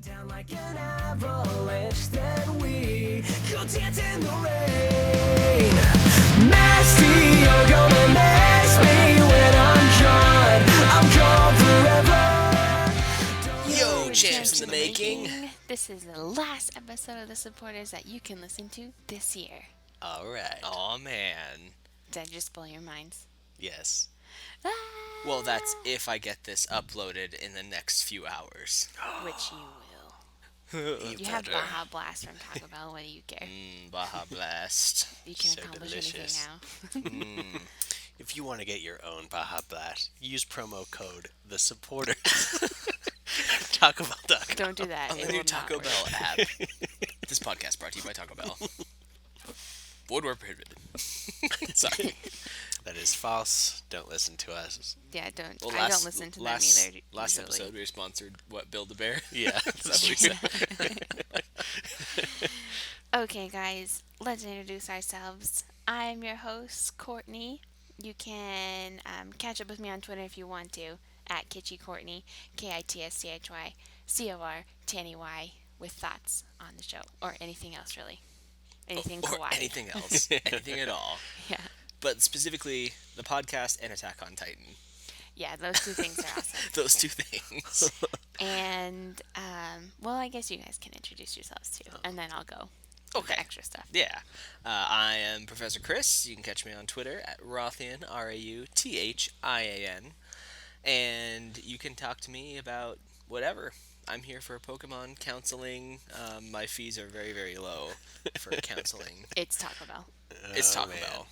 Down like an avalanche, then we go dance in the rain. Nasty, you're gonna miss me when I'm gone. I'm gone forever. Yo, Don't champs in the making. This is the last episode of The Supporters that you can listen to this year. All right. Aw, man. Did I just blow your minds? Yes. Ah, Well, that's if I get this uploaded in the next few hours. which you will. You You have better. Baja Blast from Taco Bell. What do you care? Baja Blast. You can so accomplish delicious. anything now. If you want to get your own Baja Blast, use promo code The Supporters. TacoBell.com. Don't do that. On It the new will not Taco work. Bell app. This podcast brought to you by Taco Bell. Void where prohibited. Sorry. That is false. Don't listen to us. Yeah, don't. Well, I don't listen to them either. Last usually. episode we were sponsored, what, Build-A-Bear? Yeah. That's what we said. Okay, guys, let's introduce ourselves. I'm your host, Courtney. You can catch up with me on Twitter if you want to, at Kitschy Courtney, KITSCHY, with thoughts on the show, or anything else, really. Anything Or kawaii. anything else. Anything at all. Yeah. But specifically, the podcast and Attack on Titan. Yeah, those two things are awesome. Those two things. And, well, I guess you guys can introduce yourselves too, and then I'll go with the Okay. extra stuff. Yeah. I am Professor Chris. You can catch me on Twitter at Rothian, Rauthian. And you can talk to me about whatever. I'm here for Pokemon counseling. My fees are very, very low for counseling. It's Taco Bell. It's Oh, Taco man. Bell.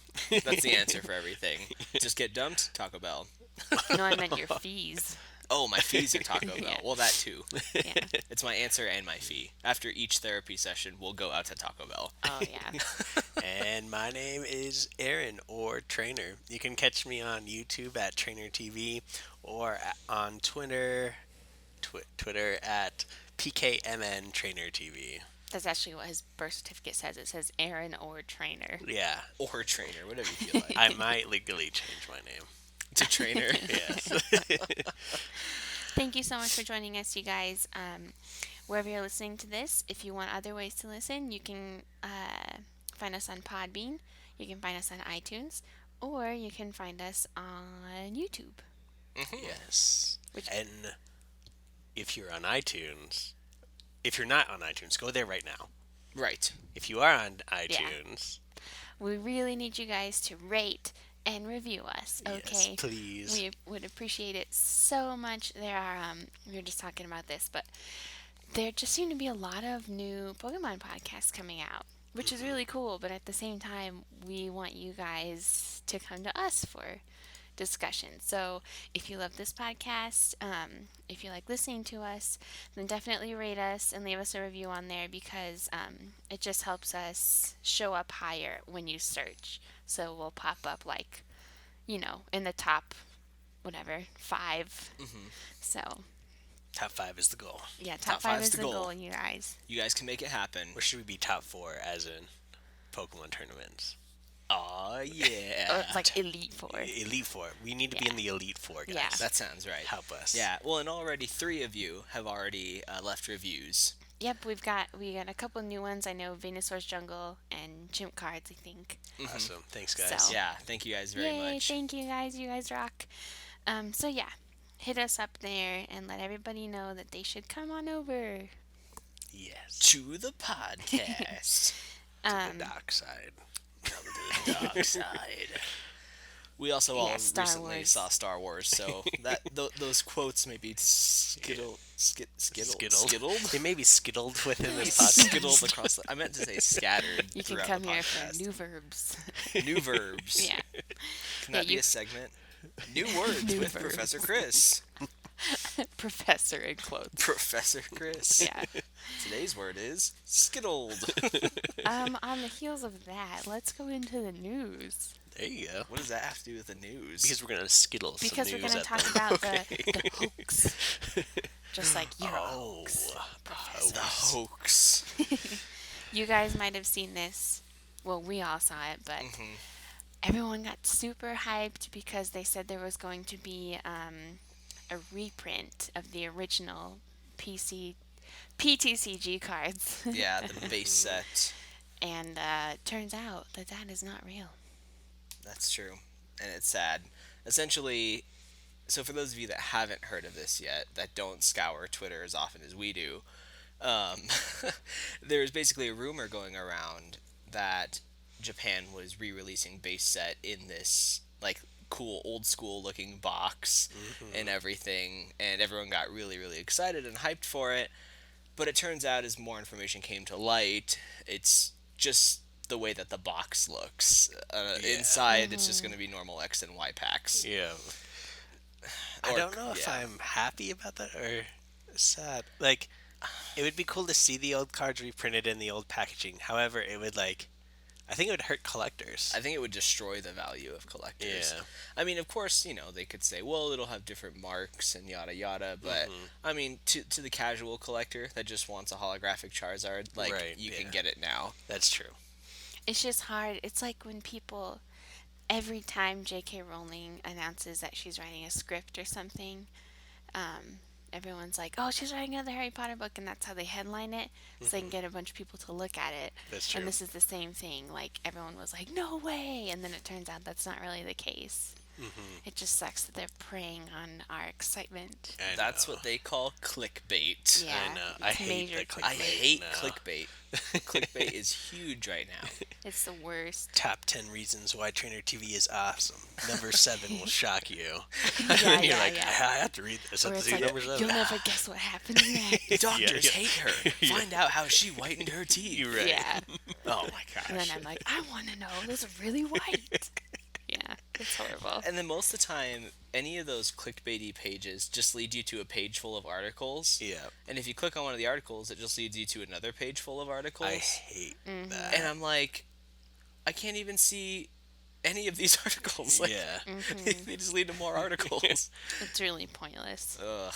That's the answer for everything. Just get dumped, Taco Bell. No, I meant your fees. Oh, my fees are Taco Bell. Yeah. Well, that too. Yeah. It's my answer and my fee. After each therapy session, we'll go out to Taco Bell. Oh, yeah. And my name is Aaron, or Trainer. You can catch me on YouTube at Trainer TV, or on Twitter at PKMN Trainer TV. That's actually what his birth certificate says. It says Aaron or Trainer. Yeah. Or trainer, whatever you feel like. I might legally change my name. To trainer. Yes. Thank you so much for joining us, you guys. Wherever you're listening to this, if you want other ways to listen, you can find us on Podbean, you can find us on iTunes, or you can find us on YouTube. Yes. Which- And if you're on iTunes, if you're not on iTunes, go there right now. Right. If you are on iTunes, We really need you guys to rate and review us, okay? yes, please. We would appreciate it so much. There are, we were just talking about this, but there just seem to be a lot of new Pokemon podcasts coming out, which is really cool. But at the same time, we want you guys to come to us for discussion. So if you love this podcast, if you like listening to us, then definitely rate us and leave us a review on there, because it just helps us show up higher when you search. So we'll pop up like, in the top, whatever, 5. So Top 5 is the goal. yeah, Top top 5 five's is the the goal. goal in your eyes. You guys can make it happen. Or should we be top 4 as in Pokemon tournaments? Aw, yeah. Or it's like Elite 4. Elite 4. We need to be in the Elite 4, guys. Yeah. That sounds right. Help us. Yeah, well, and already 3 of you have already left reviews. Yep, we got a couple new ones. I know Venusaur's Jungle and Chimp Cards, I think. Awesome. Thanks, guys. So- Yeah, thank you guys very Yay, much. thank you guys. You guys rock. So yeah, hit us up there and let everybody know that they should come on over. Yes. To the podcast. The dark side. Dark side. We also all Yeah, Star recently Wars. saw Star Wars, so that those quotes may be skittled. They may be skittled within this Skittled podcast. across. I meant to say scattered. You can throughout come the here for podcast. new verbs. New verbs. Yeah. Can that Yeah, be you- a segment? New words New with verbs. Professor Chris. Professor in quotes. Professor Chris. Yeah. Today's word is skittled. On the heels of that, let's go into the news. There you go. What does that have to do with the news? Because we're going to skittle some Because we're news going to at talk them. about the hoax. Just like you're a hoax. the hoax. You guys might have seen this. Well, we all saw it, but Mm-hmm. everyone got super hyped because they said there was going to be a reprint of the original PC PTCG cards. Yeah, the base set. And turns out that that is not real. That's true, and it's sad. Essentially, so for those of you that haven't heard of this yet, that don't scour Twitter as often as we do, um, there's basically a rumor going around that Japan was re-releasing base set in this like cool old school looking box and everything, and everyone got really really excited and hyped for it. But it turns out, as more information came to light, it's just the way that the box looks. Inside, it's just going to be normal X and Y packs. Yeah. I Or- don't know if yeah. I'm happy about that or sad. Like, it would be cool to see the old cards reprinted in the old packaging. However, it would I think it would hurt collectors. I think it would destroy the value of collectors. Yeah. I mean, of course, they could say, well, it'll have different marks and yada yada, but I mean, to the casual collector that just wants a holographic Charizard, like Right, you yeah. can get it now. That's true. It's just hard. It's like when people, every time J.K. Rowling announces that she's writing a script or something, everyone's like, oh, she's writing another Harry Potter book, and that's how they headline it, so they can get a bunch of people to look at it. That's true. And this is the same thing. Like, everyone was like, no way! And then it turns out that's not really the case. It just sucks that they're preying on our excitement. I That's know. what they call clickbait. Yeah, I know. I it's hate major that clickbait. I hate No. clickbait. Clickbait is huge right now. It's the worst. Top 10 reasons why Trainer TV is awesome. Number 7 will shock you. Yeah, and then you're yeah, like, yeah. I have to read this. I Or have it's to see like, number 7. you'll never guess what happens next. Doctors yeah. hate her. Find out how she whitened her teeth. You're right. Yeah. Oh my gosh. And then I'm like, I want to know. Those are really white. Yeah, it's horrible. And then most of the time, any of those clickbaity pages just lead you to a page full of articles. Yeah. And if you click on one of the articles, it just leads you to another page full of articles. I hate Mm-hmm. that. And I'm like, I can't even see any of these articles. Like, yeah. they just lead to more articles. It's really pointless. Ugh.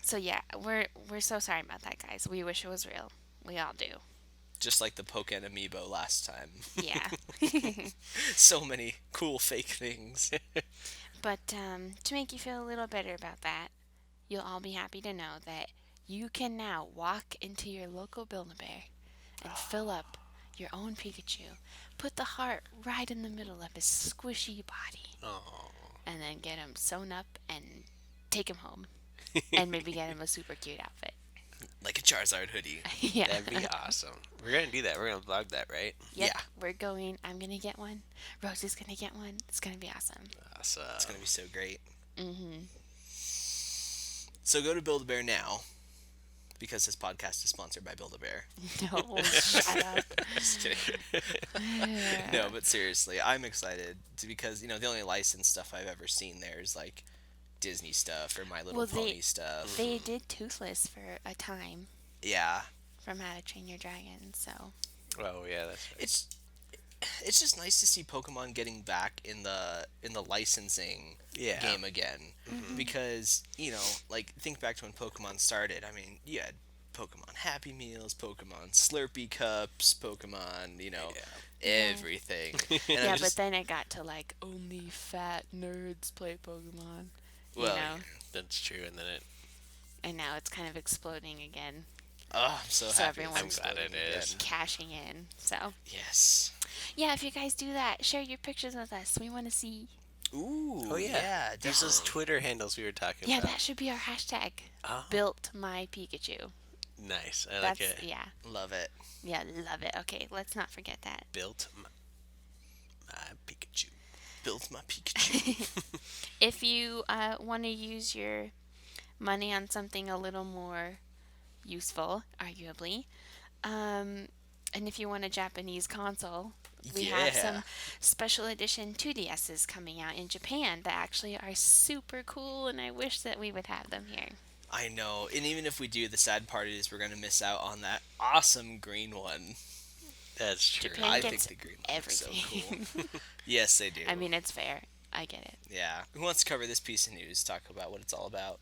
So yeah, we're so sorry about that, guys. We wish it was real. We all do. Just like the Pokken Amiibo last time. Yeah. So many cool fake things. But to make you feel a little better about that, you'll all be happy to know that you can now walk into your local Build-A-Bear and fill up your own Pikachu. Put the heart right in the middle of his squishy body. Oh. And then get him sewn up and take him home. And maybe get him a super cute outfit. Like a Charizard hoodie. Yeah. That'd be awesome. We're going to do that. We're going to vlog that, right? Yep, Yeah. we're going. I'm going to get one. Rose is going to get one. It's going to be awesome. Awesome. It's going to be so great. So go to Build-A-Bear now, because this podcast is sponsored by Build-A-Bear. No, shut up. Just kidding. No, but seriously, I'm excited because the only licensed stuff I've ever seen there is like Disney stuff or My Little Well, Pony stuff. They did Toothless for a time Yeah, from How to Train Your Dragon, so. Oh, yeah, that's right. it's just nice to see Pokemon getting back in the licensing Yeah. game again, because like think back to when Pokemon started. I mean, you had Pokemon Happy Meals, Pokemon Slurpee cups, Pokemon, everything. And Yeah, I'm just, but then it got to like only fat nerds play Pokemon. well, you know? That's true. And then And now it's kind of exploding again, oh, I'm so So happy. everyone's- it's I'm glad it exploding is. again. cashing in. So, Yes. yeah, if you guys do that, share your pictures with us. We want to see. Ooh. Oh, yeah. Use those definitely. Twitter handles we were talking Yeah, about. that should be our hashtag. Oh, Built my Pikachu. nice. I like That's it. yeah, Love it. yeah, love it. Okay, let's not forget that. Built my Pikachu. Built my Pikachu. If you want to use your money on something a little more useful, arguably, and if you want a Japanese console, we have Yeah. some special edition 2DSs coming out in Japan that actually are super cool, and I wish that we would have them here. I know. And even if we do, the sad part is we're going to miss out on that awesome green one. That's true. Japan I think gets the green one is so everything. cool. Yes, they do. I mean, it's fair. I get it. yeah. Who wants to cover this piece of news? Talk about what it's all about.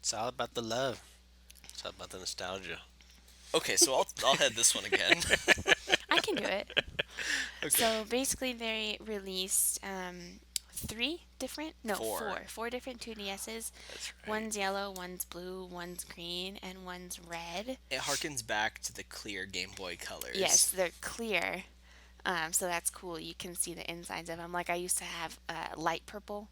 It's all about the love. It's all about the nostalgia. Okay, so I'll head this one again. I can do it. So basically, they released four different 2DSs. That's right. One's yellow, one's blue, one's green, and one's red. It harkens back to the clear Game Boy colors. Yes, they're clear. So that's cool. You can see the insides of them. Like I used to have a light purple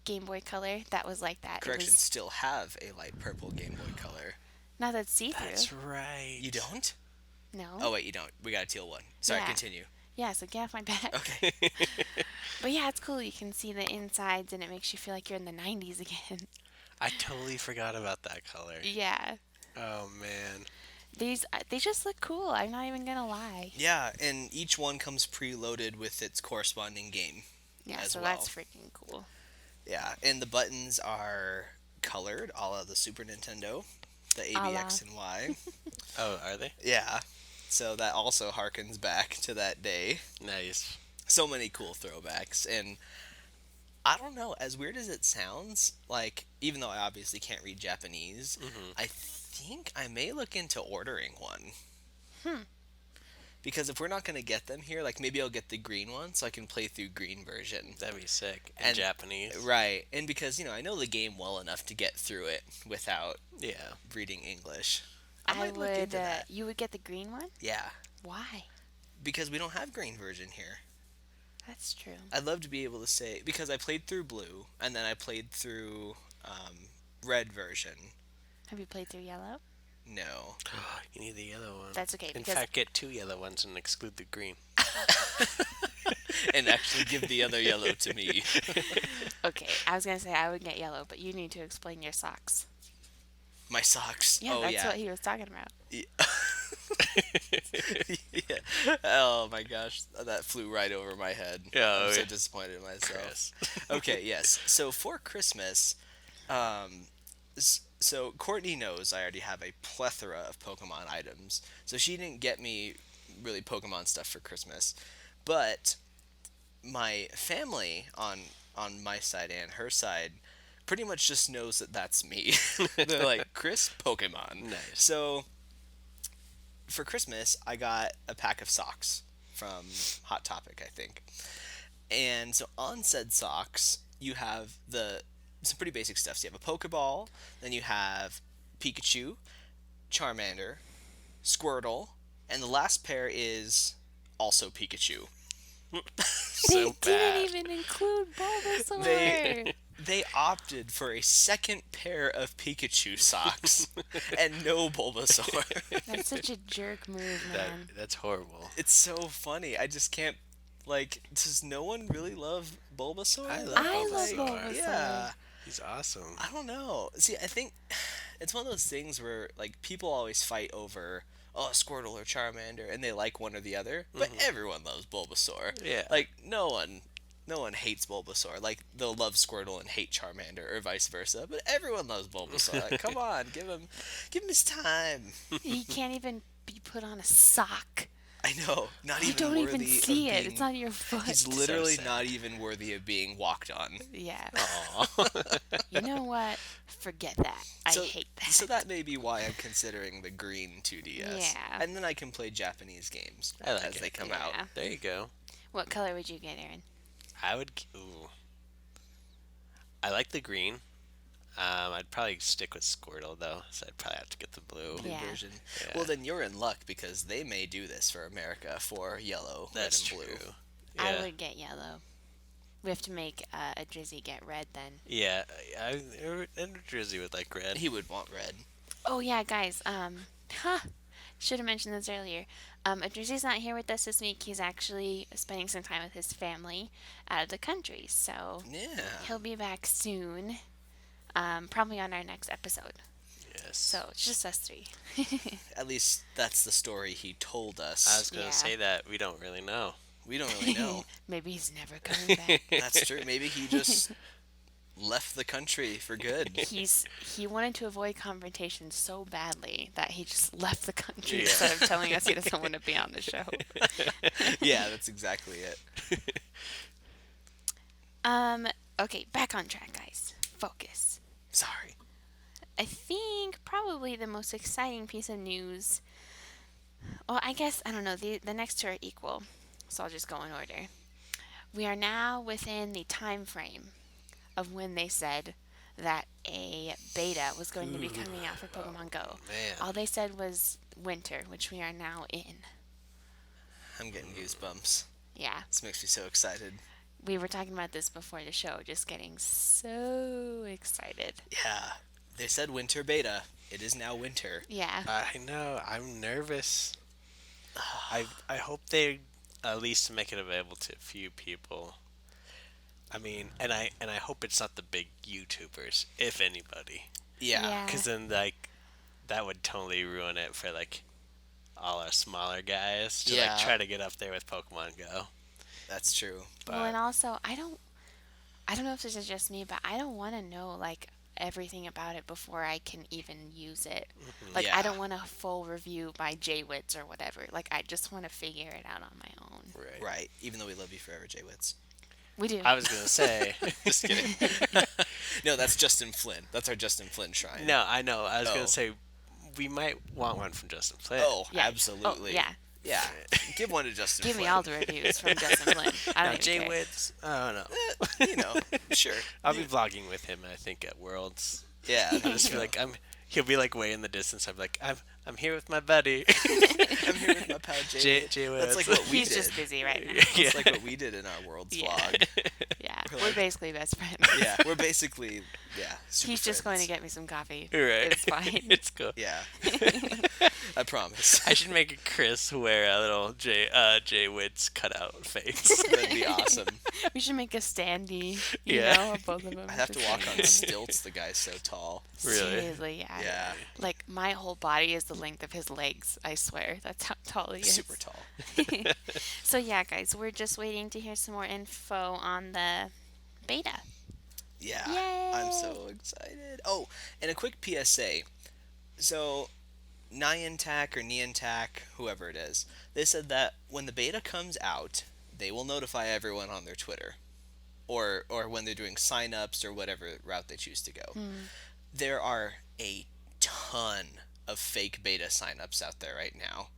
Game Boy Color. That was like that. Correction, It was still have a light purple Game Boy Color. not that see-through. That's right. You don't? No. Oh wait, you don't. We got a teal one. Sorry, Yeah. continue. Yeah, so get off my back. Okay. But yeah, it's cool. You can see the insides, and it makes you feel like you're in the 90s again. I totally forgot about that color. Yeah. Oh man. They just look cool. I'm not even gonna lie. Yeah, and each one comes preloaded with its corresponding game. Yeah, As so well. that's freaking cool. Yeah, and the buttons are colored, a la the Super Nintendo, the A la. ABX and Y. Oh, are they? Yeah, so that also harkens back to that day. Nice. So many cool throwbacks, and I don't know, as weird as it sounds, like, even though I obviously can't read Japanese, I think I may look into ordering one. Because if we're not going to get them here, like, maybe I'll get the green one so I can play through green version. That'd be sick. In And- Japanese. Right, and because, I know the game well enough to get through it without Yeah. reading English. I might look would. into that. You would get the green one? Yeah, Why? because we don't have green version here. That's true. I'd love to be able to say, because I played through blue, and then I played through red version. Have you played through yellow? No. You need the yellow one. That's okay, In because- fact, get 2 yellow ones and exclude the green. And actually give the other yellow to me. Okay, I was gonna say I would get yellow, but you need to explain your socks. My socks. Yeah, oh, that's yeah. what he was talking about. Yeah. Oh my gosh, that flew right over my head. Yeah, I'm so yeah. disappointed in myself. Chris. Okay, yes. So for Christmas, so Courtney knows I already have a plethora of Pokemon items. So she didn't get me really Pokemon stuff for Christmas, but my family on my side and her side pretty much just knows that that's me. They're like, Chris, Pokemon. Nice. So for Christmas, I got a pack of socks from Hot Topic, I think. And so on said socks, you have some pretty basic stuff. So you have a Pokeball, then you have Pikachu, Charmander, Squirtle, and the last pair is also Pikachu. So they bad. didn't even include Bulbasaur. They opted for a second pair of Pikachu socks and no Bulbasaur. That's such a jerk move, man. That's horrible. It's so funny. I just can't, does no one really love Bulbasaur? I love I love Bulbasaur. Bulbasaur. Yeah. He's awesome. I don't know. See, I think it's one of those things where, people always fight over, Squirtle or Charmander, and they like one or the other, but everyone loves Bulbasaur. Yeah. No one hates Bulbasaur. They'll love Squirtle and hate Charmander, or vice versa. But everyone loves Bulbasaur. Come on, give him his time. He can't even be put on a sock. I know, not You even don't worthy even of see it. being- It's on your foot. He's literally sad. not even worthy of being walked on. Yeah. Aw. You know what? Forget that. I hate that. So that may be why I'm considering the green 2DS. Yeah. And then I can play Japanese games I like as it. they come Yeah. out. There you go. What color would you get, Aaron? I would. Ooh. I like the green. I'd probably stick with Squirtle though, so I'd probably have to get the blue. Yeah. Version. Yeah. Well, then you're in luck because they may do this for America for yellow, That's red, and true. blue. I Yeah. would get yellow. We have to make a Drizzy get red then. Yeah, and Drizzy would like red. He would want red. Oh yeah, guys. Should have mentioned this earlier. Drizzy's not here with us this week. He's actually spending some time with his family out of the country, so Yeah. he'll be back soon. Probably on our next episode. Yes. So it's just us three. At least that's the story he told us. I was gonna Yeah. say that we don't really know. We don't really know. Maybe he's never coming back. That's true. Maybe he just left the country for good. He wanted to avoid confrontation so badly that he just left the country Yeah. instead of telling us he doesn't want to be on the show. Yeah, that's exactly it. Okay, back on track, guys. Focus. Sorry. I think probably the most exciting piece of news. Well, I guess I don't know. The next two are equal, so I'll just go in order. We are now within the time frame of when they said that a beta was going to be coming out for Pokemon Go. Man. All they said was winter, which we are now in. I'm getting goosebumps. Yeah. This makes me so excited. We were talking about this before the show, just getting so excited. Yeah. They said winter beta. It is now winter. Yeah. I know. I'm nervous. I hope they at least make it available to a few people. I mean, and I hope it's not the big YouTubers, if anybody, Yeah. because then like that would totally ruin it for like all our smaller guys to Yeah. like try to get up there with Pokemon Go. That's true. Well, and But also, I don't know if this is just me, but I don't want to know like everything about it before I can even use it. Like Yeah. I don't want a full review by Jay-Wits or whatever. Like I just want to figure it out on my own. right. Right. Even though we love you forever, J-Wits. We do. I was gonna say. Just kidding. No, that's Justin Flynn. That's our Justin Flynn shrine. No, I know. I was Oh. gonna say we might want one from Justin Flynn. Oh, Yeah. absolutely. Oh, yeah. Yeah. Give one to Justin Give Flynn. me all the reviews from Justin Flynn. I Now, don't Jay even care. Witz, I don't know. You know, sure. I'll be vlogging with him. I think at Worlds. Yeah. I'll just be like, he'll be like way in the distance. I'm like, I'm here with my buddy. I'm here with my pal Jay. Jay That's Witz. like what we He's did. just busy right now. Yeah. That's like what we did in our Worlds Yeah. vlog. Yeah, We're we're like- basically best friends. Yeah, we're basically, super He's just going to friends. get me some coffee. Right. It's fine. It's cool. Yeah. I promise. I should make Chris wear a little Jay Witz cutout face. That'd be awesome. We should make a standee, you Yeah. know, of both of them. I have to just walk hanging on stilts. The guy's so tall. Really? Seriously, yeah. Yeah. Like, my whole body is the length of his legs, I swear. That's how tall he is. Super tall. So, yeah, guys, we're just waiting to hear some more info on the beta. Yeah. Yay! I'm so excited. Oh, and a quick PSA. So, Niantic or Niantic, whoever it is, they said that when the beta comes out, they will notify everyone on their Twitter. Or when they're doing sign-ups or whatever route they choose to go. There are a ton of fake beta sign-ups out there right now.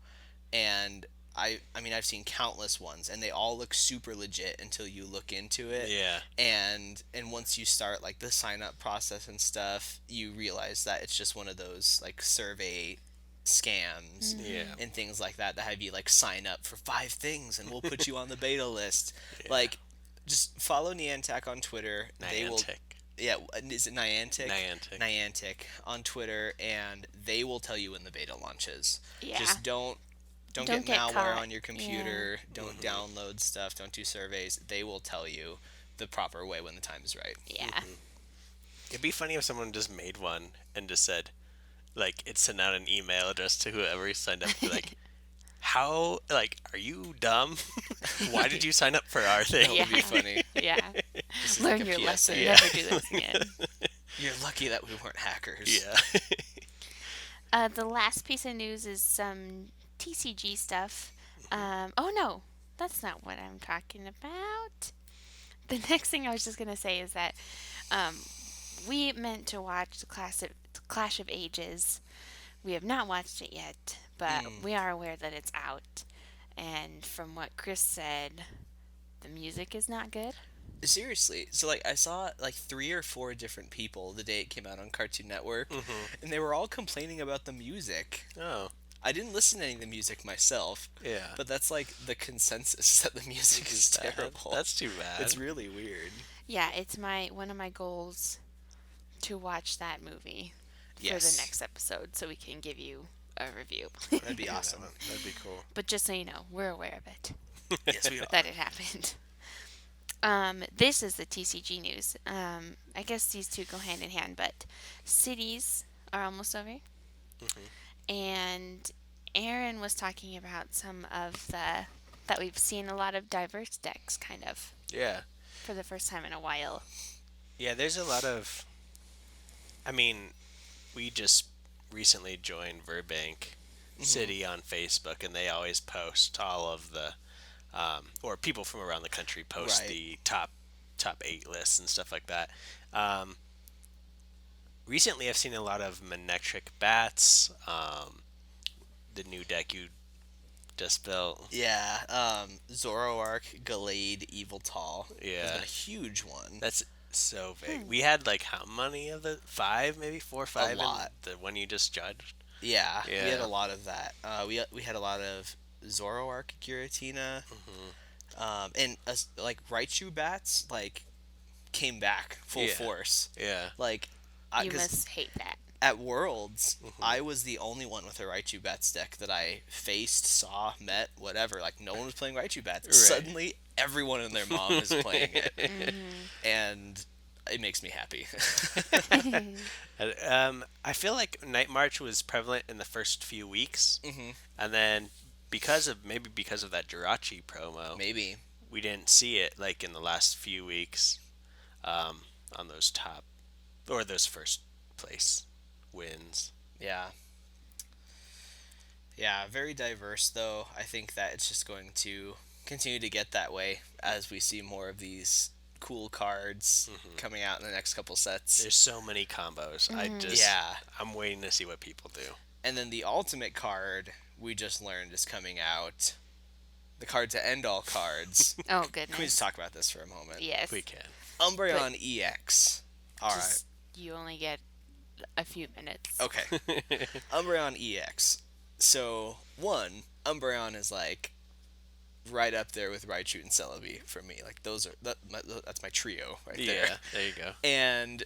And I mean, I've seen countless ones, and they all look super legit until you look into it. Yeah. And once you start like the sign up process and stuff, you realize that it's just one of those like survey scams Yeah. and things like that have you like sign up for 5 things and we'll put you on the beta list. Like, just follow Niantic on Twitter. They will. Niantic. Yeah, is it Niantic? Niantic. Niantic on Twitter, and they will tell you when the beta launches. Yeah. Just don't Don't get get malware caught. on your computer. Don't download stuff. Don't do surveys. They will tell you the proper way when the time is right. Yeah. It'd be funny if someone just made one and just said, like, it sent out an email address to whoever signed up. Like, how, like, are you dumb? Why did you sign up for our thing? That would be Yeah. funny. Yeah. This is Learn like a your PSA. lesson. Yeah. Never do this again. You're lucky that we weren't hackers. Yeah. The last piece of news is some TCG stuff. Oh no, that's not what I'm talking about. The next thing I was just gonna say is that we meant to watch the Clash of Ages. We have not watched it yet, but we are aware that it's out. And from what Chris said, the music is not good. Seriously. So, like, I saw, like, 3 or 4 different people the day it came out on Cartoon Network, and they were all complaining about the music. Oh, I didn't listen to any of the music myself, yeah. but that's, like, the consensus that the music is terrible. That's too bad. It's really weird. Yeah, it's one of my goals to watch that movie for Yes. the next episode, so we can give you a review. That'd be Yeah, awesome. That'd be cool. But just so you know, we're aware of it, Yes, we are. that it happened. This is the TCG news. I guess these two go hand in hand, but cities are almost over. And Aaron was talking about some of that we've seen a lot of diverse decks, kind of, Yeah. for the first time in a while. Yeah, there's a lot of. I mean, we just recently joined Burbank City on Facebook, and they always post all of the, or people from around the country post Right. the top 8 lists and stuff like that. Recently, I've seen a lot of Manectric Bats. The new deck you just built. Yeah, Zoroark, Gallade, Eviltal. Yeah. Has been a huge one. That's so big. We had like how many of the 5, maybe 4 or 5 lot. in the one you just judged? Yeah, we had Yeah. a lot of that. We had a lot of Zoroark, Giratina, and like Raichu bats like came back full Yeah. force. Yeah. Like, You 'cause must hate that. at Worlds, I was the only one with a Raichu Bats deck that I faced, saw, met, whatever. Like, no one was playing Raichu Bats. Right. Suddenly, everyone and their mom is playing it. And it makes me happy. I feel like Night March was prevalent in the first few weeks, and then because of that Jirachi promo, Maybe. we didn't see it like in the last few weeks, on those top or those first place wins. Yeah. Yeah, very diverse, though. I think that it's just going to continue to get that way as we see more of these cool cards coming out in the next couple sets. There's so many combos. Yeah. I'm waiting to see what people do. And then the ultimate card we just learned is coming out. The card to end all cards. Oh, Can we just goodness. talk about this for a moment? Yes. We can. Umbreon EX. All right. Just, you only get a few minutes. Okay. Umbreon EX. So, one, Umbreon is like right up there with Raichu and Celebi for me. Like that's my trio right there. Yeah, there you go. And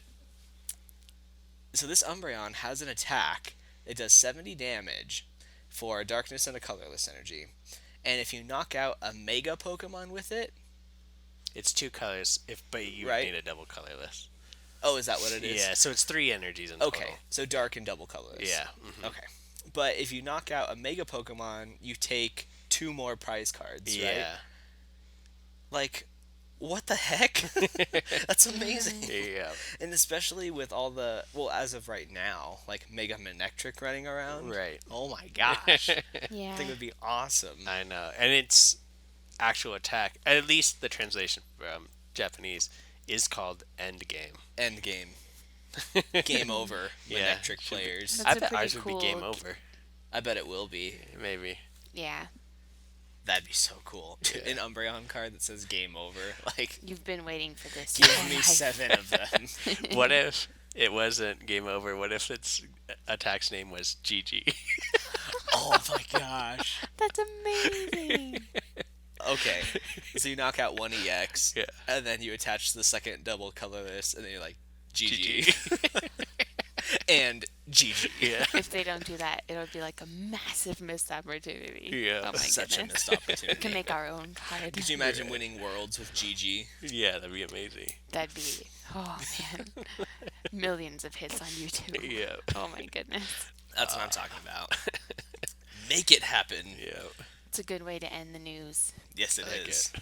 so this Umbreon has an attack. It does 70 damage for a darkness and a colorless energy. And if you knock out a Mega Pokemon with it, It's 2 colors, but you Right. need a double colorless. oh, is that what it is? Yeah, so it's 3 energies in Okay, total. so dark and double colorless. Yeah. Okay. But if you knock out a Mega Pokemon, you take 2 more prize cards, right? Yeah. Like, what the heck? That's amazing. Yeah. And especially with all the, well, as of right now, like Mega Manectric running around. Right. Oh my gosh. I Yeah. think it would be awesome. I know. And it's actual attack. At least the translation from Japanese is called Endgame. End game. Game over, Yeah, Manectric should be. players. That's I a bet pretty ours would be game cool- over. I bet it will be. Maybe. Yeah. That'd be so cool. Yeah. An Umbreon card that says game over. Like, You've been waiting for this. give your whole me life. 7 of them. What if it wasn't game over? What if its attack's name was GG? Oh my gosh. That's amazing. Okay, so you knock out one EX, Yeah. and then you attach the second double colorless, and then you're like, GG. And GG. Yeah. If they don't do that, it'll be like a massive missed opportunity. Yeah. Oh my Such a goodness. missed opportunity. We can make our own card. Could you imagine winning Worlds with GG? Yeah, that'd be amazing. That'd be, oh man, millions of hits on YouTube. Yeah. Oh my goodness. That's what I'm talking about. Make it happen. Yeah. It's a good way to end the news. Yes, it like is.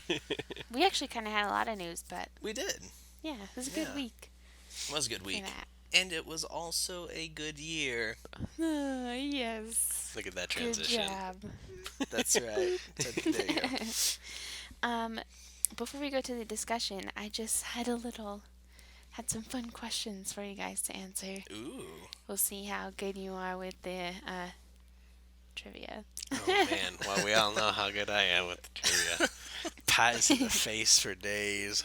We actually kind of had a lot of news, but We did. yeah, it was a good Yeah. week It was a good for week. that. And it was also a good year. Yes. Look at that Good transition. job. That's right. There you go. Before we go to the discussion, I just had some fun questions for you guys to answer. Ooh. We'll see how good you are with the trivia. Oh man, well we all know how good I am with the trivia. Pies in the face for days.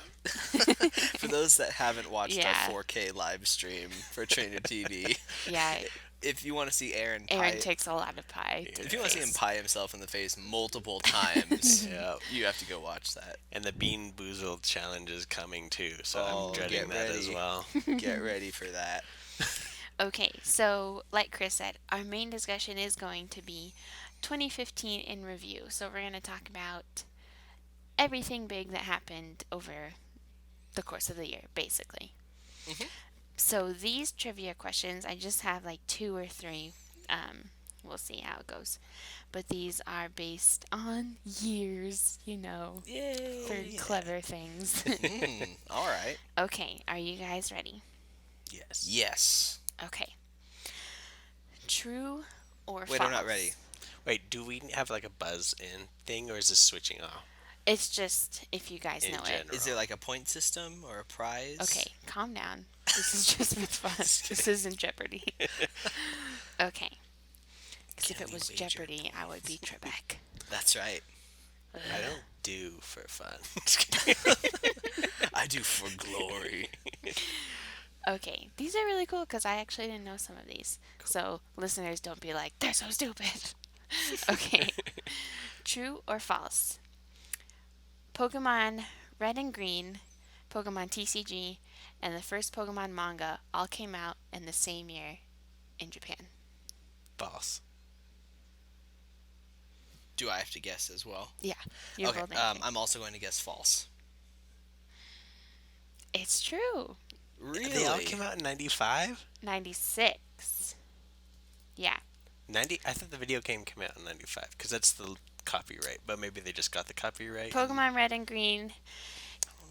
For those that haven't watched Yeah. our 4K live stream for Trainer TV, Yeah, if you want to see Aaron Aaron pie, takes a lot of pie. to if the you want to see him face. pie himself in the face multiple times, Yeah. you have to go watch that. And the Bean Boozled challenge is coming too, so Oh, I'm dreading get that as ready. well. Get ready for that. Okay, so like Chris said, our main discussion is going to be 2015 in review. So we're going to talk about everything big that happened over the course of the year, basically. So these trivia questions, I just have like 2 or 3. We'll see how it goes. But these are based on years, Yay! for clever things. All right. Okay, are you guys ready? Yes. Yes. Okay. True or false? Wait, I'm not ready. Wait, do we have like a buzz in thing or is this switching off? It's just if you guys In know it. general. Is there like a point system or a prize? Okay, calm down. This is just for fun. This isn't Jeopardy. Okay. Because if Can it we was wager Jeopardy, I would be Trebek. That's right. I don't do for fun. Just kidding. I do for glory. Okay, these are really cool because I actually didn't know some of these. So listeners, don't be like, they're so stupid. Okay. True or false? Pokemon Red and Green, Pokemon TCG, and the first Pokemon manga all came out in the same year in Japan. False. Do I have to guess as well? Yeah, you're Okay. both answering. I'm also going to guess false. It's true. Really? They all came out in 95? 96. Yeah. 90? I thought the video game came out in 95 because that's the copyright, but maybe they just got the copyright. Pokemon Red and Green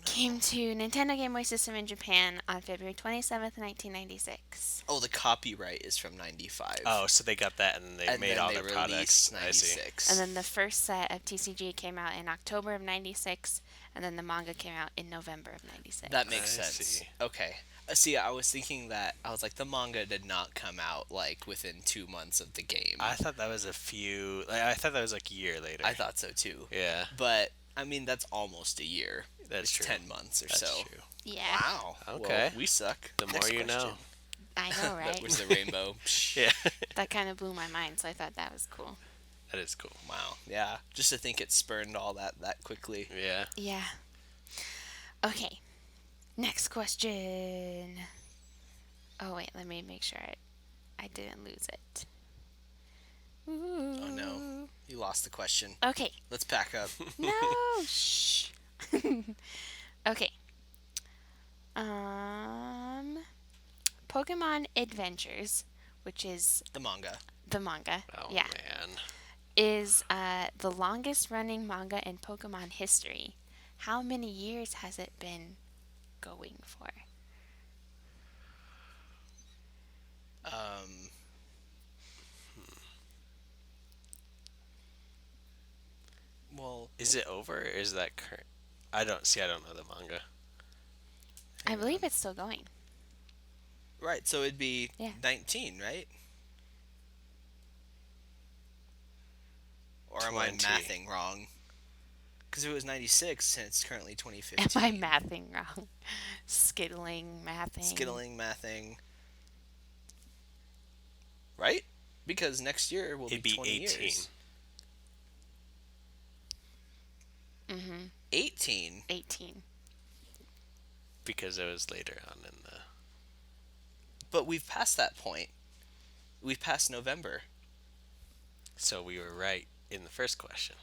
came to Nintendo Game Boy System in Japan on February 27th, 1996. Oh, the copyright is from 95. Oh, so they got that and they and made then all they their products. released I see. 96. And then the first set of TCG came out in October of 96, and then the manga came out in November of 96. That makes I sense. see. Okay. See, I was thinking that I was like, the manga did not come out like within 2 months of the game. I thought that was a few. Like, I thought that was like a year later. I thought so too. Yeah, But I mean, that's almost a year. that's It's true. 10 months or That's so. true. Yeah, Wow. Okay. Well, we suck. The more Next you know. question. I know, That right? was the rainbow. Yeah, That kind of blew my mind, so I thought that was cool. that is cool. Wow. Yeah. Just to think it spurned all that quickly. Yeah. Yeah. Okay. Next question. Oh, wait, let me make sure I didn't lose it. Oh no. You lost the question. Okay. Let's pack up. No, shh. Okay. Pokemon Adventures, which is The manga. the manga, Oh yeah, man. is the longest running manga in Pokemon history. How many years has it been going for? Well, Is it over? Or is that current? I don't know the manga. I believe it's still going. right. So it'd be Yeah. 19, right? Or am I 20. mathing wrong? Because if it was 96 and it's currently Am 2015. I mathing wrong? Skittling, mathing. Skittling, mathing. Right? Because next year will It'd be be 20 18. years. Mm-hmm. 18? 18. Because it was later on in the. But we've passed that point. We've passed November. So we were right in the first question.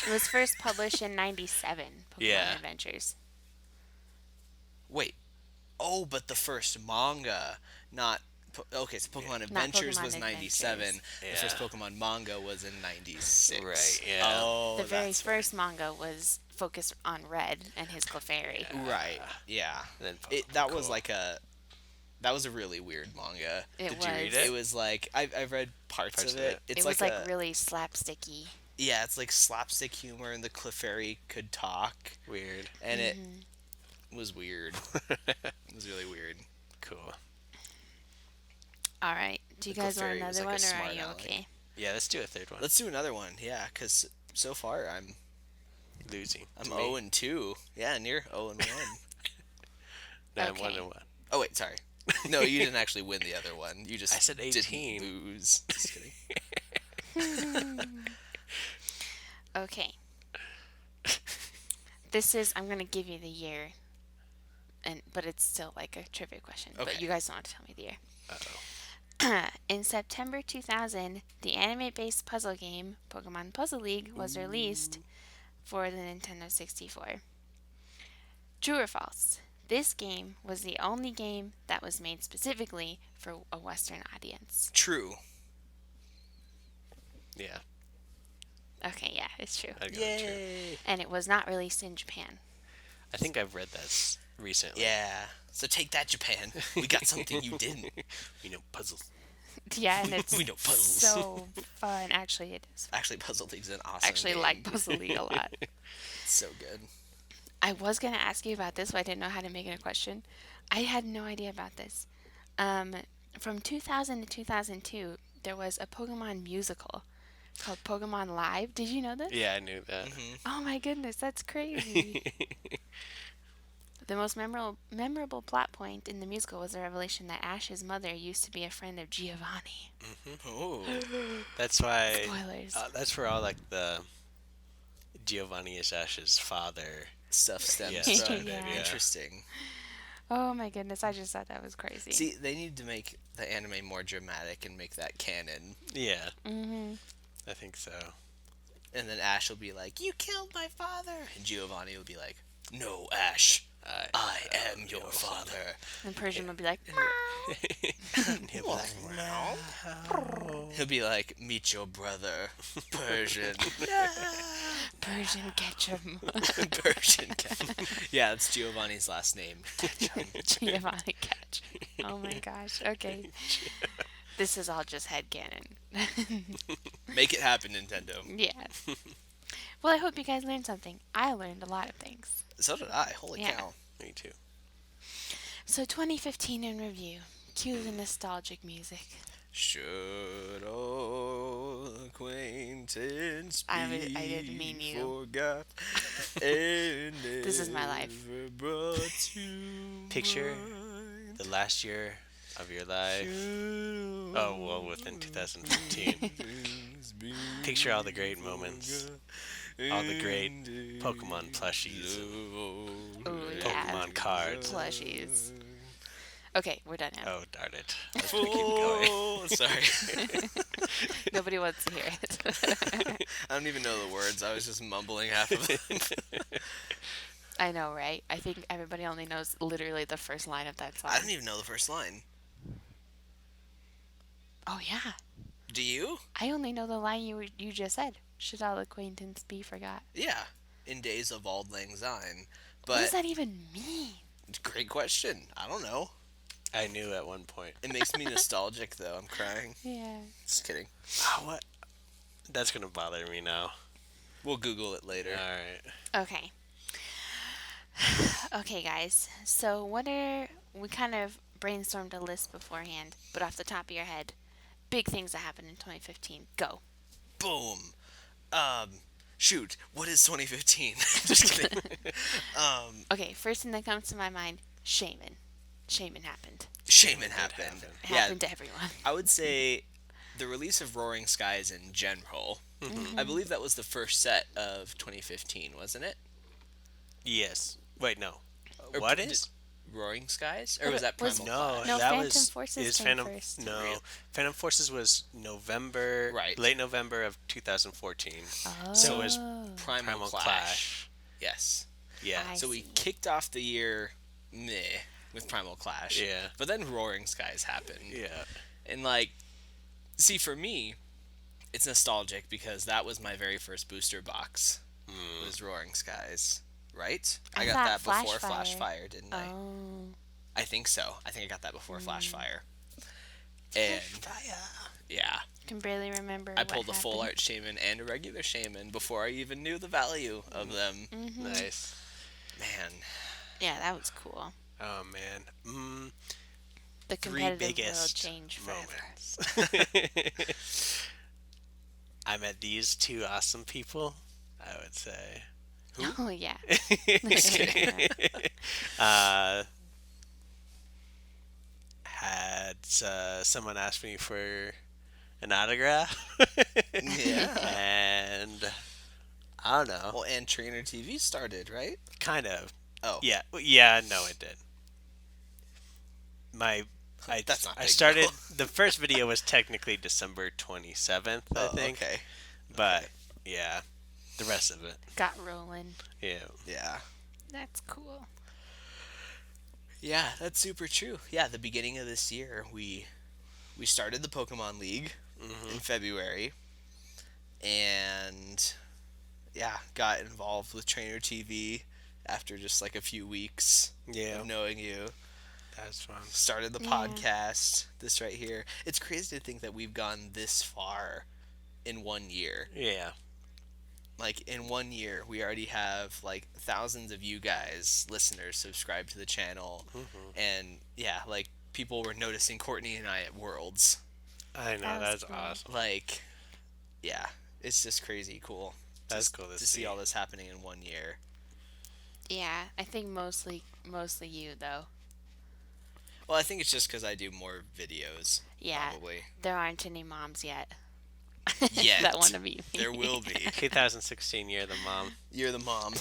It was first published in 97, Pokemon Yeah. Adventures. Wait. Oh, but the first manga, not... Okay, so Pokemon Adventures Pokemon was 97. Adventures. The first Yeah. Pokemon manga was in 96. Right, yeah. Oh, The very that's first manga was focused on Red and his Clefairy. right. Yeah. And then That was cool. like a... That was a really weird manga. It Did was. you read it? It was like... I've read parts of it. It's It was like a, really slapsticky. Yeah, it's like slapstick humor, and the Clefairy could talk, Weird. and it Mm-hmm. was weird. It was really weird. Cool. All right. Do you The guys want Clefairy was another like a one, or are smart you aleck. okay? Yeah, let's do a third one. Let's do another one, yeah, because so far I'm Losing. I'm to me. 0 and 2. Yeah, and you're 0 and 1. No, I'm 1 Okay. and 1. Oh wait, sorry. No, you didn't actually win the other one. You just I said 18. didn't lose. Just kidding. Okay. I'm going to give you the year, but it's still like a trivia question. But Okay. you guys don't have to tell me the year. Uh-oh. In September 2000, the anime-based puzzle game Pokemon Puzzle League was released for the Nintendo 64. True or false? This game was the only game that was made specifically for a Western audience. True. Yeah. Okay, yeah, it's true. I'd go with true. Yay. And it was not released in Japan. I think I've read that recently. Yeah. So take that, Japan. We got something you didn't. You know, puzzles. Yeah, and it's We know puzzles. so fun. Actually, it is fun. Actually, Puzzle League's an awesome I actually game. like Puzzle League a lot. It's so good. I was going to ask you about this, but I didn't know how to make it a question. I had no idea about this. From 2000 to 2002, there was a Pokemon musical called Pokemon Live. Did you know this? Yeah, I knew that. Oh my goodness, that's crazy. The most memorable plot point in the musical was the revelation that Ash's mother used to be a friend of Giovanni. Oh. That's why. Spoilers. That's where all like the Giovanni is Ash's father. Stuff stems Yeah, from. started, Yeah. Interesting. Oh my goodness, I just thought that was crazy. See, they need to make the anime more dramatic and make that canon. Yeah, Mm-hmm. I think so. And then Ash will be like, "You killed my father," and Giovanni will be like, "No, Ash, I am your father." And Persian would be like, He'll be like, He'll be like, "Meet your brother, Persian." Persian Ketchum. Persian cat. Yeah, that's Giovanni's last name. Giovanni Ketchum. Oh my gosh. Okay. This is all just headcanon. Make it happen, Nintendo. Yeah. Well, I hope you guys learned something. I learned a lot of things. So did I. Holy Yeah. cow. Me too. So 2015 in review. Cue the nostalgic music. Should old acquaintance I be didn't mean you. forgot? This is my life. Picture the last year of your life. Oh, well, within 2015. Picture all the great moments. All the great Pokemon plushies. And Oh, yeah. Pokemon cards. Plushies. Okay, we're done now. Oh, darn it. Let's keep going. Oh, sorry. Nobody wants to hear it. I don't even know the words. I was just mumbling half of it. I know, right? I think everybody only knows literally the first line of that song. I don't even know the first line. Oh, yeah. Do you? I only know the line you just said. Should all acquaintance be forgot? Yeah. In Days of Auld Lang Syne. What does But that even mean? great question. I don't know. I knew at one point. It makes me nostalgic though. I'm crying. Yeah. Just kidding. Oh, what? That's going to bother me now. We'll Google it later. Alright. Okay. Okay, guys. So we kind of brainstormed a list beforehand, but off the top of your head, big things that happened in 2015. Go. Boom. Shoot. What is 2015? Just kidding. Okay, first thing that comes to my mind, Shaman. Shaman happened. Shaman happened. It Yeah, happened to everyone. I would say the release of Roaring Skies in general. I believe that was the first set of 2015, wasn't it? Yes. Wait, no. Or What did- is? Roaring Skies? Or was that Was- Primal No, Clash? No, that Phantom was Forces is came Phantom. first. No, Really? Phantom Forces was November, Right. late November of 2014. Oh. So it was Primal, Primal Clash. Clash. Yes. Yeah, I So we see. kicked off the year meh with Primal Clash. Yeah. But then Roaring Skies happened. yeah. And like, see, for me, it's nostalgic because that was my very first booster box. Was Roaring Skies, right? I got that thought before Flashfire. Flashfire, didn't I? Oh. I think so. I think I got that before Flashfire. And yeah, Can barely remember. I pulled a full art shaman and a regular shaman before I even knew the value of them. Nice. Man, Yeah, that was cool. Oh man. The Three competitive world biggest changed forever. moments. I met these two awesome people. I would say. Oh yeah. Had someone ask me for an autograph. yeah. And I don't know. Well, and Trainer TV started, right? Kind of. Oh, Yeah. No, it did. That's not I big, started. though. The first video was technically December 27th, I think. Okay. But yeah, the rest of it. Got rolling. Yeah. Yeah. That's cool. Yeah, that's super true. Yeah, the beginning of this year, we started the Pokemon League in February, and yeah, got involved with Trainer TV after just like a few weeks Yeah. of knowing you. That's fun. Started the podcast. This right here. It's crazy to think that we've gone this far in 1 year. Yeah. Like in 1 year, we already have like thousands of you guys, listeners, subscribed to the channel, and yeah, like people were noticing Courtney and I at Worlds. I know. That was That's cool. awesome. Like, yeah, it's just crazy cool. That's Just cool to to see. see all this happening in 1 year. Yeah, I think mostly you though. Well, I think it's just because I do more videos. Yeah, Probably. there aren't any moms yet. Yet. that want to be me. There will be. 2016, you're the mom. You're the mom.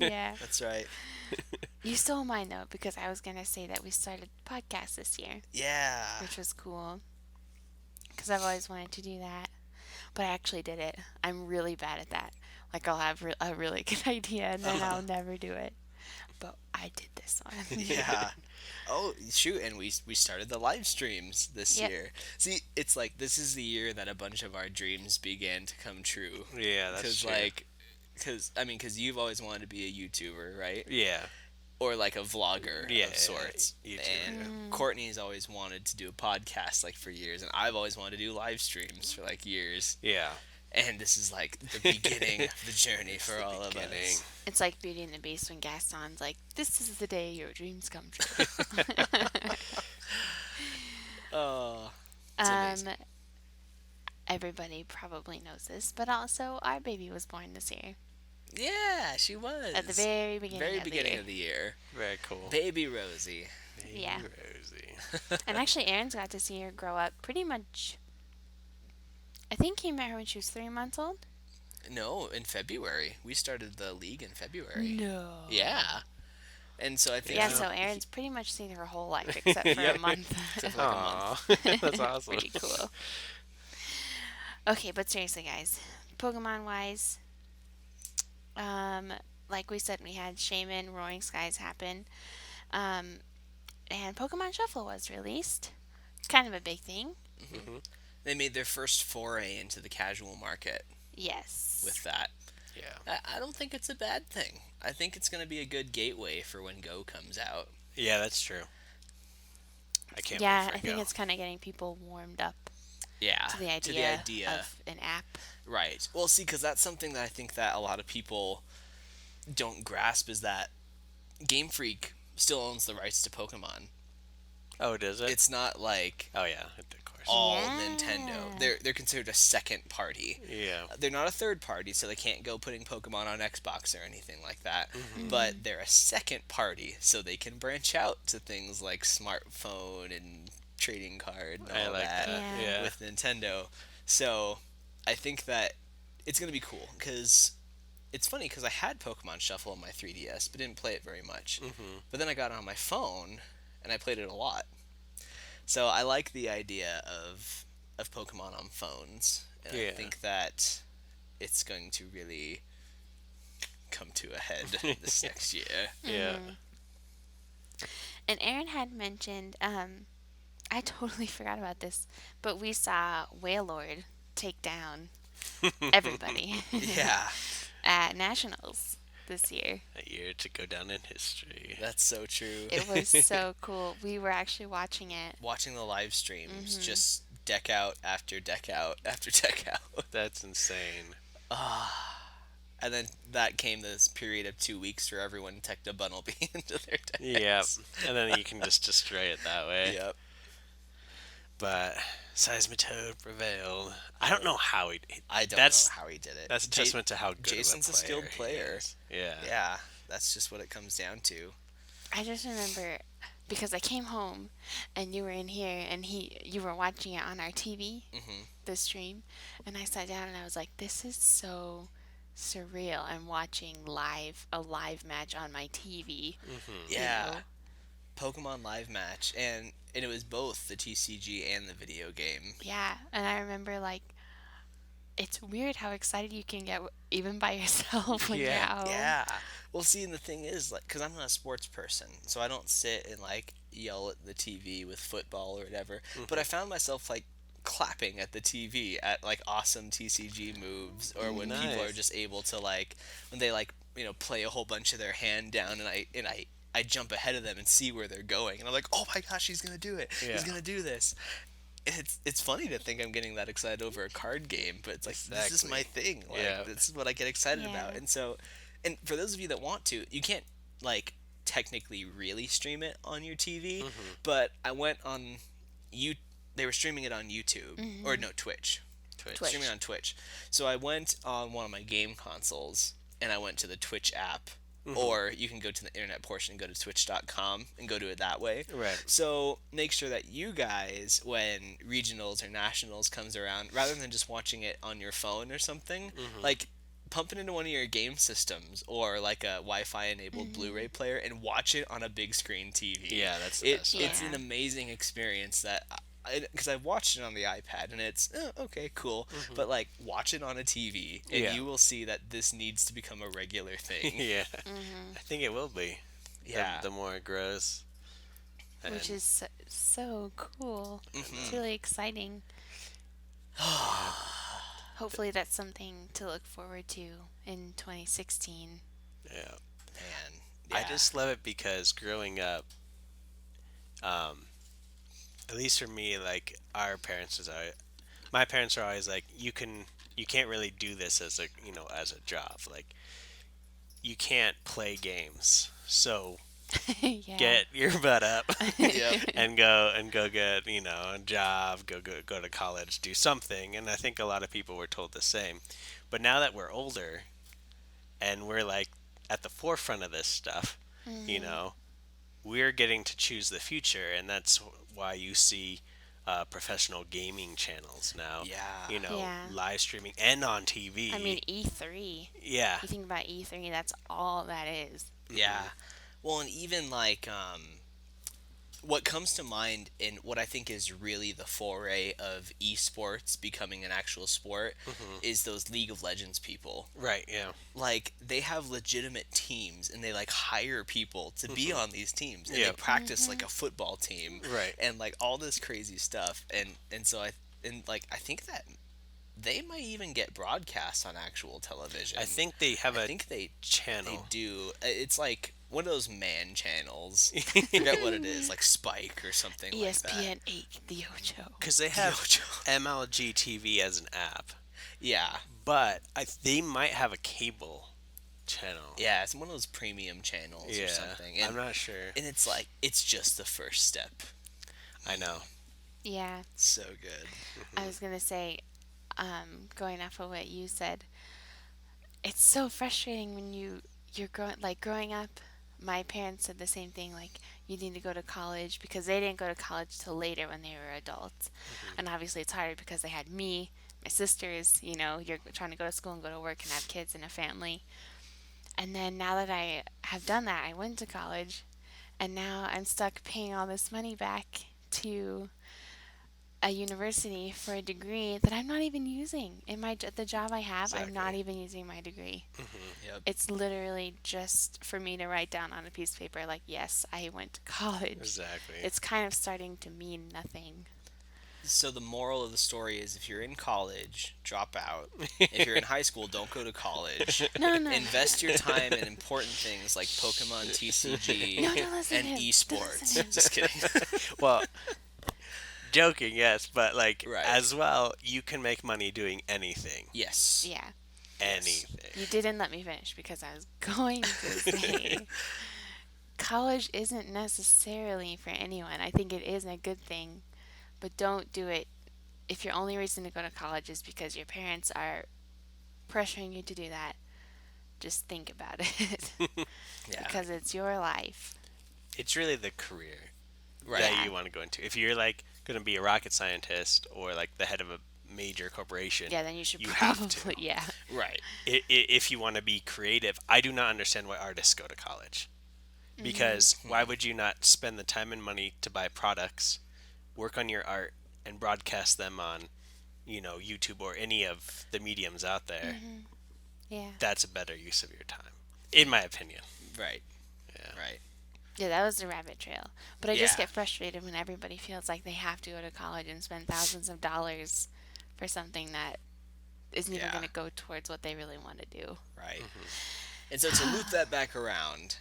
Yeah. That's right. You stole mine though, because I was gonna say that we started the podcast this year, Yeah. which was cool. Because I've always wanted to do that, but I actually did it. I'm really bad at that. Like I'll have a really good idea and then I'll never do it. But I did this one. Yeah. Oh shoot! And we started the live streams this Yep. year. See, it's like this is the year that a bunch of our dreams began to come true. Yeah, that's true. Because you've always wanted to be a YouTuber, right? Yeah. Or like a vlogger Yeah, of sorts. YouTuber, And Courtney's always wanted to do a podcast like for years, and I've always wanted to do live streams for like years. Yeah. And this is like the beginning of the journey for all of beginning. us. It's like Beauty and the Beast when Gaston's like, "This is the day your dreams come true." Oh, it's amazing. Everybody probably knows this, but also our baby was born this year Yeah, she was at the very beginning of the year. Very cool. Baby Rosie. Baby Yeah. Rosie. And actually, Aaron's got to see her grow up pretty much. I think he met her when she was 3 months old. No, in February. We started the league in February. No. Yeah. And so I think Yeah, so Aaron's pretty much seen her whole life except for a month. Except for like a month. Aw, that's awesome. Pretty cool. Okay, but seriously, guys, Pokemon wise, like we said, we had Shaman Roaring Skies happen, and Pokemon Shuffle was released. Kind of a big thing. They made their first foray into the casual market Yes. with that. Yeah. I don't think it's a bad thing. I think it's going to be a good gateway for when Go comes out. Yeah, that's true. I can't Yeah, wait for I think Go. it's kind of getting people warmed up Yeah. to the idea of an app. Right. Well, see, because that's something that I think that a lot of people don't grasp is that Game Freak still owns the rights to Pokemon. Oh, does it? It's not like Oh, yeah, of course. all Yeah. Nintendo. They're considered a second party. Yeah. They're not a third party, so they can't go putting Pokemon on Xbox or anything like that. Mm-hmm. But they're a second party, so they can branch out to things like smartphone and trading card and I all like that. Yeah. Yeah. with Nintendo. So I think that it's going to be cool because it's funny because I had Pokemon Shuffle on my 3DS but didn't play it very much. Mm-hmm. But then I got it on my phone and I played it a lot. So I like the idea of Pokemon on phones, and I Yeah. think that it's going to really come to a head this next year. Yeah. And Aaron had mentioned, I totally forgot about this, but we saw Wailord take down everybody Yeah, at Nationals this year. A year to go down in history. that's so true. It was so cool. We were actually watching it. Watching the live streams, Mm-hmm. just deck out after deck out after deck out. That's insane. And then that came this period of 2 weeks where everyone teched a Bunnelby into their decks. Yep. And then you can just destroy it that way. Yep. But Seismitoad prevailed. I don't know how he. I don't That's- know how he did it. That's a testament to how good Jason's a of a player skilled he player. is. Yeah. Yeah, that's just what it comes down to. I just remember because I came home and you were in here and you were watching it on our TV, the stream, and I sat down and I was like, this is so surreal. I'm watching a live match on my TV. Yeah. know? Pokemon Live Match, and it was both the TCG and the video game. Yeah, and I remember like it's weird how excited you can get even by yourself when you're Yeah. at home. Yeah. Well, see, and the thing is, like, because I'm not a sports person, so I don't sit and, like, yell at the TV with football or whatever. But I found myself, like, clapping at the TV at, like, awesome TCG moves, or when people are Nice. just able to, like, when they, like, you know, play a whole bunch of their hand down, and I jump ahead of them and see where they're going, and I'm like, oh my gosh, he's gonna do it. Yeah. He's gonna do this. It's funny to think I'm getting that excited over a card game, but it's like this is my thing. Like Yeah. this is what I get excited about. Yeah. And so, and for those of you that want to, you can't like technically really stream it on your TV, but I went on they were streaming it on YouTube or no Twitch. Twitch. Twitch. Streaming on Twitch. So I went on one of my game consoles, and I went to the Twitch app. Or you can go to the internet portion and go to twitch.com and go to it that way. Right. So make sure that you guys, when regionals or nationals comes around, rather than just watching it on your phone or something, like pump it into one of your game systems or like a Wi-Fi enabled Blu-ray player and watch it on a big screen TV. Yeah, that's the best. It's Yeah. an amazing experience that because I've watched it on the iPad and it's okay, cool, but like watch it on a TV and Yeah. you will see that this needs to become a regular thing. Yeah. I think it will be. Yeah. The more it grows. Which And- is so cool. Mm-hmm. It's really exciting. Hopefully that's something to look forward to in 2016. yeah. Man, I yeah. just love it because growing up, at least for me, like my parents are always like, you can't really do this as as a job. Like, you can't play games. So Yeah. get your butt up Yep. and go get a job, go to college, do something. And I think a lot of people were told the same. But now that we're older and we're like at the forefront of this stuff, we're getting to choose the future, and that's why you see professional gaming channels now. Yeah. Yeah. Live streaming and on TV. I mean, E3. yeah, You think about E3, that's all that is. Yeah. Well, and even like what comes to mind and what I think is really the foray of esports becoming an actual sport is those League of Legends people. right. Yeah, Like they have legitimate teams and they like hire people to be on these teams and they Yep. practice like a football team. Right. And like all this crazy stuff and so I think that they might even get broadcast on actual television. I think they have I a think they channel. do. It's like one of those man channels. I forget what it is, like Spike or something like that. ESPN 8, the Ocho. Because they have MLG TV as an app, Yeah. but they might have a cable channel. Yeah, it's one of those premium channels or something. And, I'm not sure. and it's like, it's just the first step. I know. Yeah, So good. I was gonna say, going off of what you said, it's so frustrating when you're growing up. My parents said the same thing, like you need to go to college because they didn't go to college till later when they were adults, and obviously it's harder because they had me, my sisters. You're trying to go to school and go to work and have kids and a family. And then now that I have done that, I went to college, and now I'm stuck paying all this money back to a university for a degree that I'm not even using in the job I have. I'm not Exactly. even using my degree. Yep. It's literally just for me to write down on a piece of paper, like, yes, I went to college. Exactly. It's kind of starting to mean nothing. So the moral of the story is if you're in college, drop out. If you're in high school, don't go to college. No. Invest your time in important things like Pokemon TCG No, don't listen and to him. Don't esports. listen to him. Just kidding. Well, joking, yes, but like Right. as well, you can make money doing anything. Yes. Yeah. Anything. You didn't let me finish because I was going to say college isn't necessarily for anyone. I think it is a good thing, but don't do it if your only reason to go to college is because your parents are pressuring you to do that. Just think about it Yeah. because it's your life. It's really the career Right. that Yeah. you want to go into. If you're like going to be a rocket scientist or like the head of a major corporation, Yeah, then you should You have probably, to. yeah. Right. If you want to be creative, I do not understand why artists go to college. Because why would you not spend the time and money to buy products, work on your art, and broadcast them on, YouTube or any of the mediums out there? Yeah. That's a better use of your time, in my opinion. Right. Yeah. Right. Yeah, that was the rabbit trail. But I just Yeah. get frustrated when everybody feels like they have to go to college and spend thousands of dollars for something that isn't even Yeah. going to go towards what they really want to do. Right. And so to loop that back around,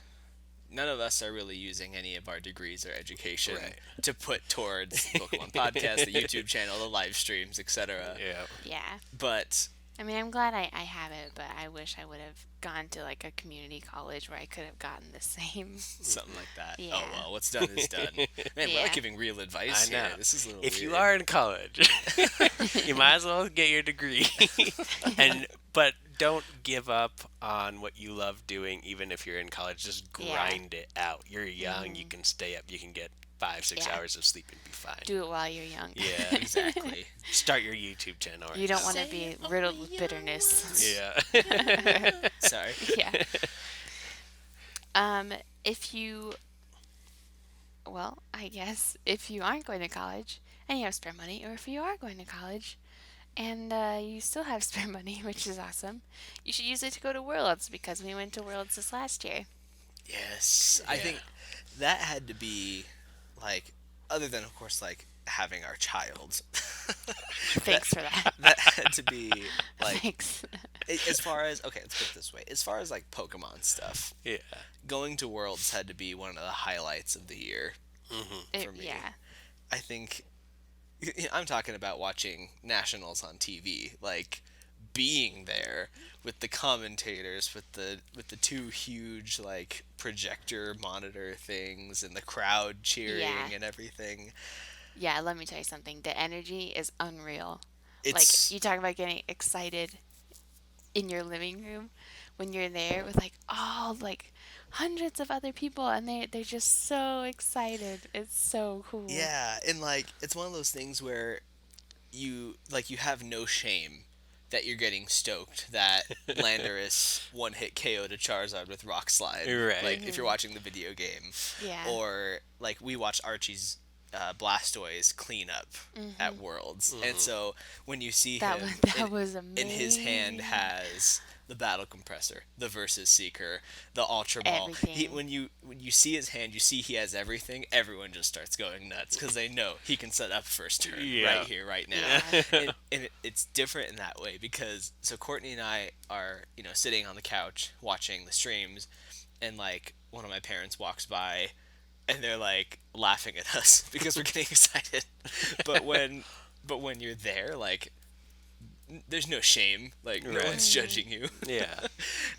none of us are really using any of our degrees or education Right. to put towards the Pokemon podcast, the YouTube channel, the live streams, etc. Yeah. Yeah. But I mean, I'm glad I have it, but I wish I would have gone to like a community college where I could have gotten the same. Something like that. Yeah. Oh well, what's done is done. Man, we're Yeah. not giving real advice I know. here. This is a little If you weird. are in college, you might as well get your degree. But don't give up on what you love doing, even if you're in college. Just Yeah. grind it out. You're young. You can stay up. You can get 5-6 Yeah. hours of sleep and be fine. Do it while you're young. Yeah. Exactly. Start your YouTube channel. Right You don't now. want to be riddled with bitterness. Yeah. Sorry. Yeah. If you, well, I guess if you aren't going to college and you have spare money, or if you are going to college and you still have spare money, which is awesome, you should use it to go to Worlds because we went to Worlds this last year. Yes, I Yeah. think that had to be like, other than of course like having our child. Thanks for that. That had to be like Thanks. as far as, okay, let's put it this way. As far as like Pokemon stuff, Yeah. going to Worlds had to be one of the highlights of the year. for me. Yeah. I think I'm talking about watching nationals on TV, like being there with the commentators, with the two huge like projector monitor things and the crowd cheering Yeah. and everything. Yeah, let me tell you something. The energy is unreal. It's Like, you talk about getting excited in your living room when you're there with, like, all, like, hundreds of other people, and they're just so excited. It's so cool. yeah, and like it's one of those things where you have no shame that you're getting stoked that Landorus one hit KO to Charizard with Rock Slide. Right. Like if you're watching the video game. Yeah. Or like we watched Archie's Blastoise clean up at Worlds, and so when you see That him, that was amazing. in his hand has the Battle Compressor, the Versus Seeker, the Ultra Ball. Everything. When you see his hand, you see he has everything. Everyone just starts going nuts because they know he can set up first turn Yeah. right here, right now. It's different in that way because so Courtney and I are sitting on the couch watching the streams, and like one of my parents walks by and they're like laughing at us because we're getting excited. But when you're there, like there's no shame. Like no Right. one's judging you. Yeah.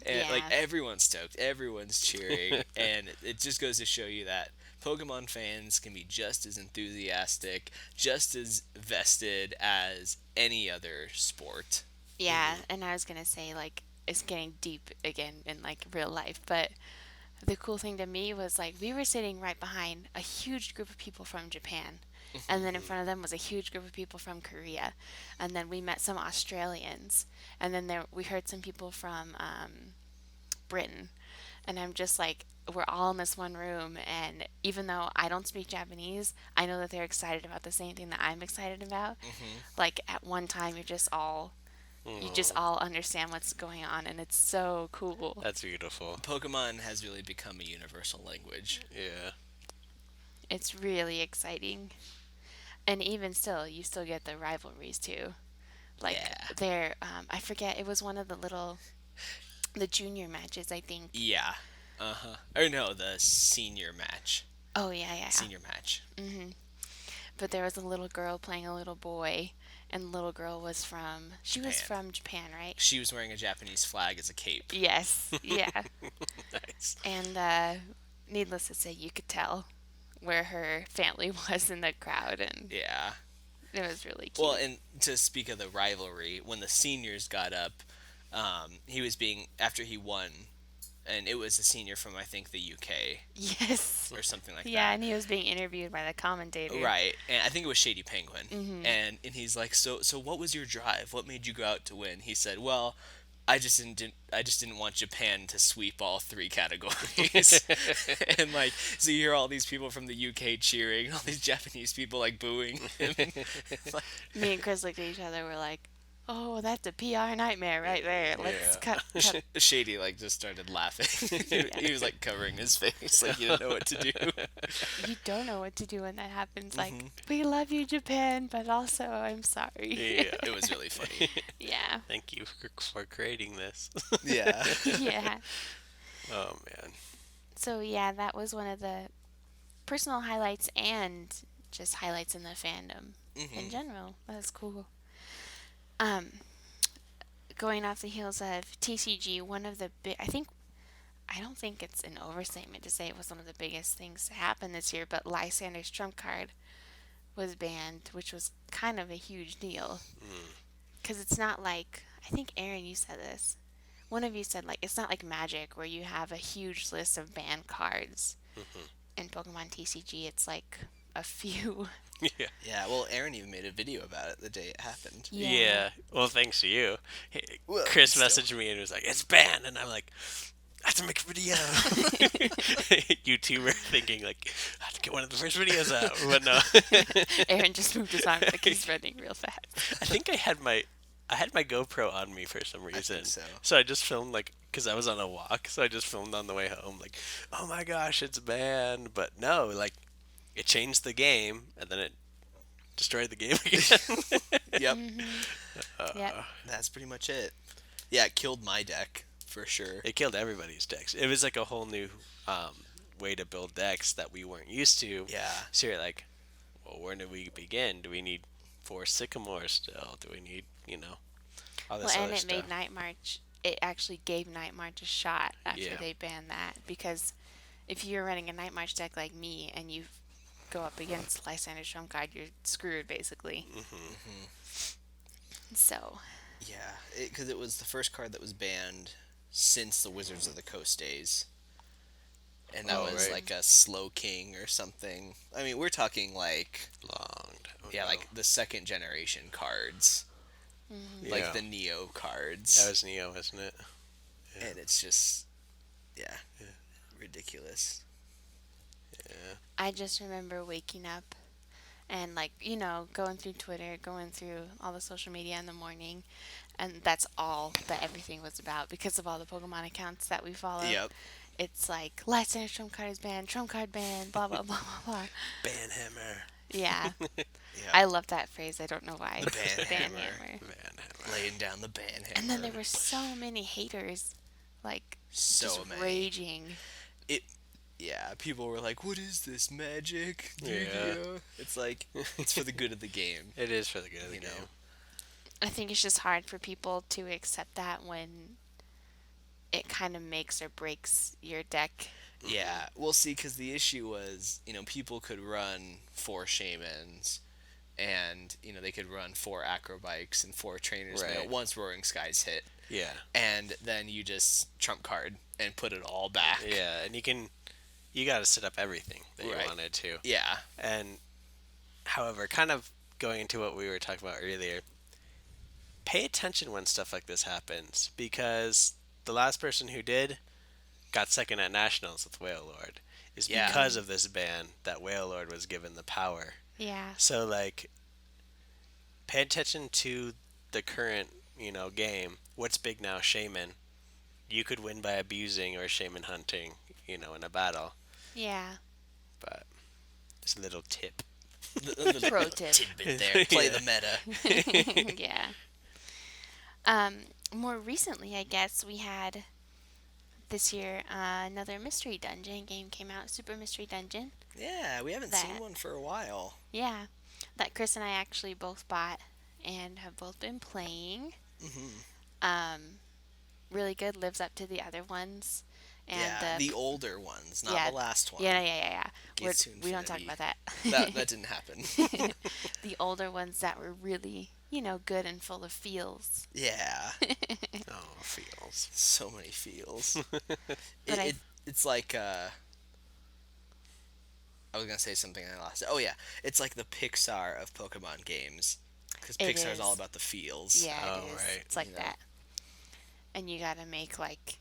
And like Yeah. everyone's stoked, everyone's cheering, and it just goes to show you that Pokemon fans can be just as enthusiastic, just as vested as any other sport. Yeah, and I was gonna say, like, it's getting deep again in, like, real life, but the cool thing to me was, like, we were sitting right behind a huge group of people from Japan, and then in front of them was a huge group of people from Korea, and then we met some Australians, and then we heard some people from Britain, and I'm just like, we're all in this one room, and even though I don't speak Japanese, I know that they're excited about the same thing that I'm excited about. Like, at one time, you just all understand what's going on, and it's so cool. That's beautiful. Pokemon has really become a universal language. Yeah. It's really exciting. And even still, you still get the rivalries too. Like, Yeah. they're, I forget, it was one of the junior matches, I think. Yeah. Or no, the senior match. Oh, yeah. Senior match. But there was a little girl playing a little boy, and the little girl was she was Japan. from Japan, right? She was wearing a Japanese flag as a cape. Yes, yeah. Nice. And needless to say, you could tell where her family was in the crowd, and Yeah. it was really cute. Well, and to speak of the rivalry, when the seniors got up, he was after he won, and it was a senior from, I think, the UK yes. or something like Yeah, that. and he was being interviewed by the commentator. Right, and I think it was Shady Penguin, and he's like, so what was your drive? What made you go out to win? He said, well, I just didn't want Japan to sweep all three categories, and like, so you hear all these people from the UK cheering, all these Japanese people like booing him. Me and Chris looked at each other. We're like, "Oh, that's a PR nightmare right there. Let's Yeah. cut." Shady like just started laughing. He was like covering his face, like he didn't know what to do. You don't know what to do when that happens. Like, we love you, Japan, but also I'm sorry. Yeah. It was really funny. Yeah. Thank you for creating this. Yeah. Yeah. Oh man. So yeah, that was one of the personal highlights and just highlights in the fandom in general. That was cool. going off the heels of TCG, one of the big, I don't think it's an overstatement to say it was one of the biggest things to happen this year, but Lysander's trump card was banned, which was kind of a huge deal. Because it's not like, I think Aaron, you said this. One of you said, like, it's not like Magic where you have a huge list of banned cards. In Pokemon TCG, it's like a few. Yeah. Yeah, well, Aaron even made a video about it the day it happened. Yeah. Well, thanks to you. Well, Chris still. messaged me and was like, "It's banned," and I'm like, "I have to make a video." YouTuber thinking like, "I have to get one of the first videos out," but no. Aaron just moved his arm like he's running real fast. I think I had my GoPro on me for some reason. think so. So I just filmed like because I was on a walk, so I just filmed on the way home like, "Oh my gosh, it's banned!" But no, like it changed the game and then it destroyed the game again. Yep, Yep. that's pretty much it. Yeah, it killed my deck for sure. It killed everybody's decks. It was like a whole new way to build decks that we weren't used to. Yeah. So you're like, well, where do we begin? Do we need 4 Sycamore still? Do we need, all this Well, other and it stuff? made Night March. It actually gave Night March a shot after Yeah. they banned that, because if you're running a Night March deck like me and you go up against Lysander's trump card, you're screwed basically. So Yeah, because it was the first card that was banned since the Wizards of the Coast days. And that Oh, was right. like a Slow King or something. I mean, we're talking like, Long time yeah, ago. like the second generation cards. Yeah. Like the Neo cards. That was Neo, wasn't it? Yeah. And it's just, yeah, ridiculous. I just remember waking up and, like, going through Twitter, going through all the social media in the morning, and that's all that everything was about because of all the Pokemon accounts that we follow. Yep. It's like Lysander's trump card is banned, trump card banned, blah blah blah blah blah. Banhammer. Yeah. Yeah. I love that phrase. I don't know why. The Banhammer. Banhammer. Laying down the ban hammer. And then there were so many haters, like, so just many. raging. Yeah, people were like, "What is this magic?" Yeah. Yu-Gi-Oh?" It's like it's for the good of the game. It is for the good of the You know. game. I think it's just hard for people to accept that when it kind of makes or breaks your deck. Yeah, well, see, because the issue was, people could run 4 shamans, and they could run 4 acrobikes and 4 trainers Right. once Roaring Skies hit, Yeah. and then you just trump card and put it all back. Yeah, and you got to set up everything that you Right. wanted to. Yeah. And however, kind of going into what we were talking about earlier, pay attention when stuff like this happens because the last person who did got second at nationals with Whale Lord is Yeah. because of this ban that Whale Lord was given the power. Yeah. So like pay attention to the current, game. What's big now? Shaman. You could win by abusing or shaman hunting, in a battle. Yeah. But it's a little tip. The Pro tip. tidbit there. Play Yeah. the meta. Yeah. More recently, I guess, we had this year another Mystery Dungeon game came out, Super Mystery Dungeon. Yeah, we haven't seen That- one for a while. Yeah. That Chris and I actually both bought and have both been playing. Really good, lives up to the other ones. And Yeah, the older ones, not yeah, the last one. Yeah. Gates to We don't talk Infinity. about that. That didn't happen. The older ones that were really, good and full of feels. Yeah, Oh, feels. so many feels. But It's like I was gonna say something and I lost it. Oh yeah, it's like the Pixar of Pokemon games, because It Pixar's all is. about the feels. Yeah, Oh, it is. right. It's like You know. that. And you gotta make, like,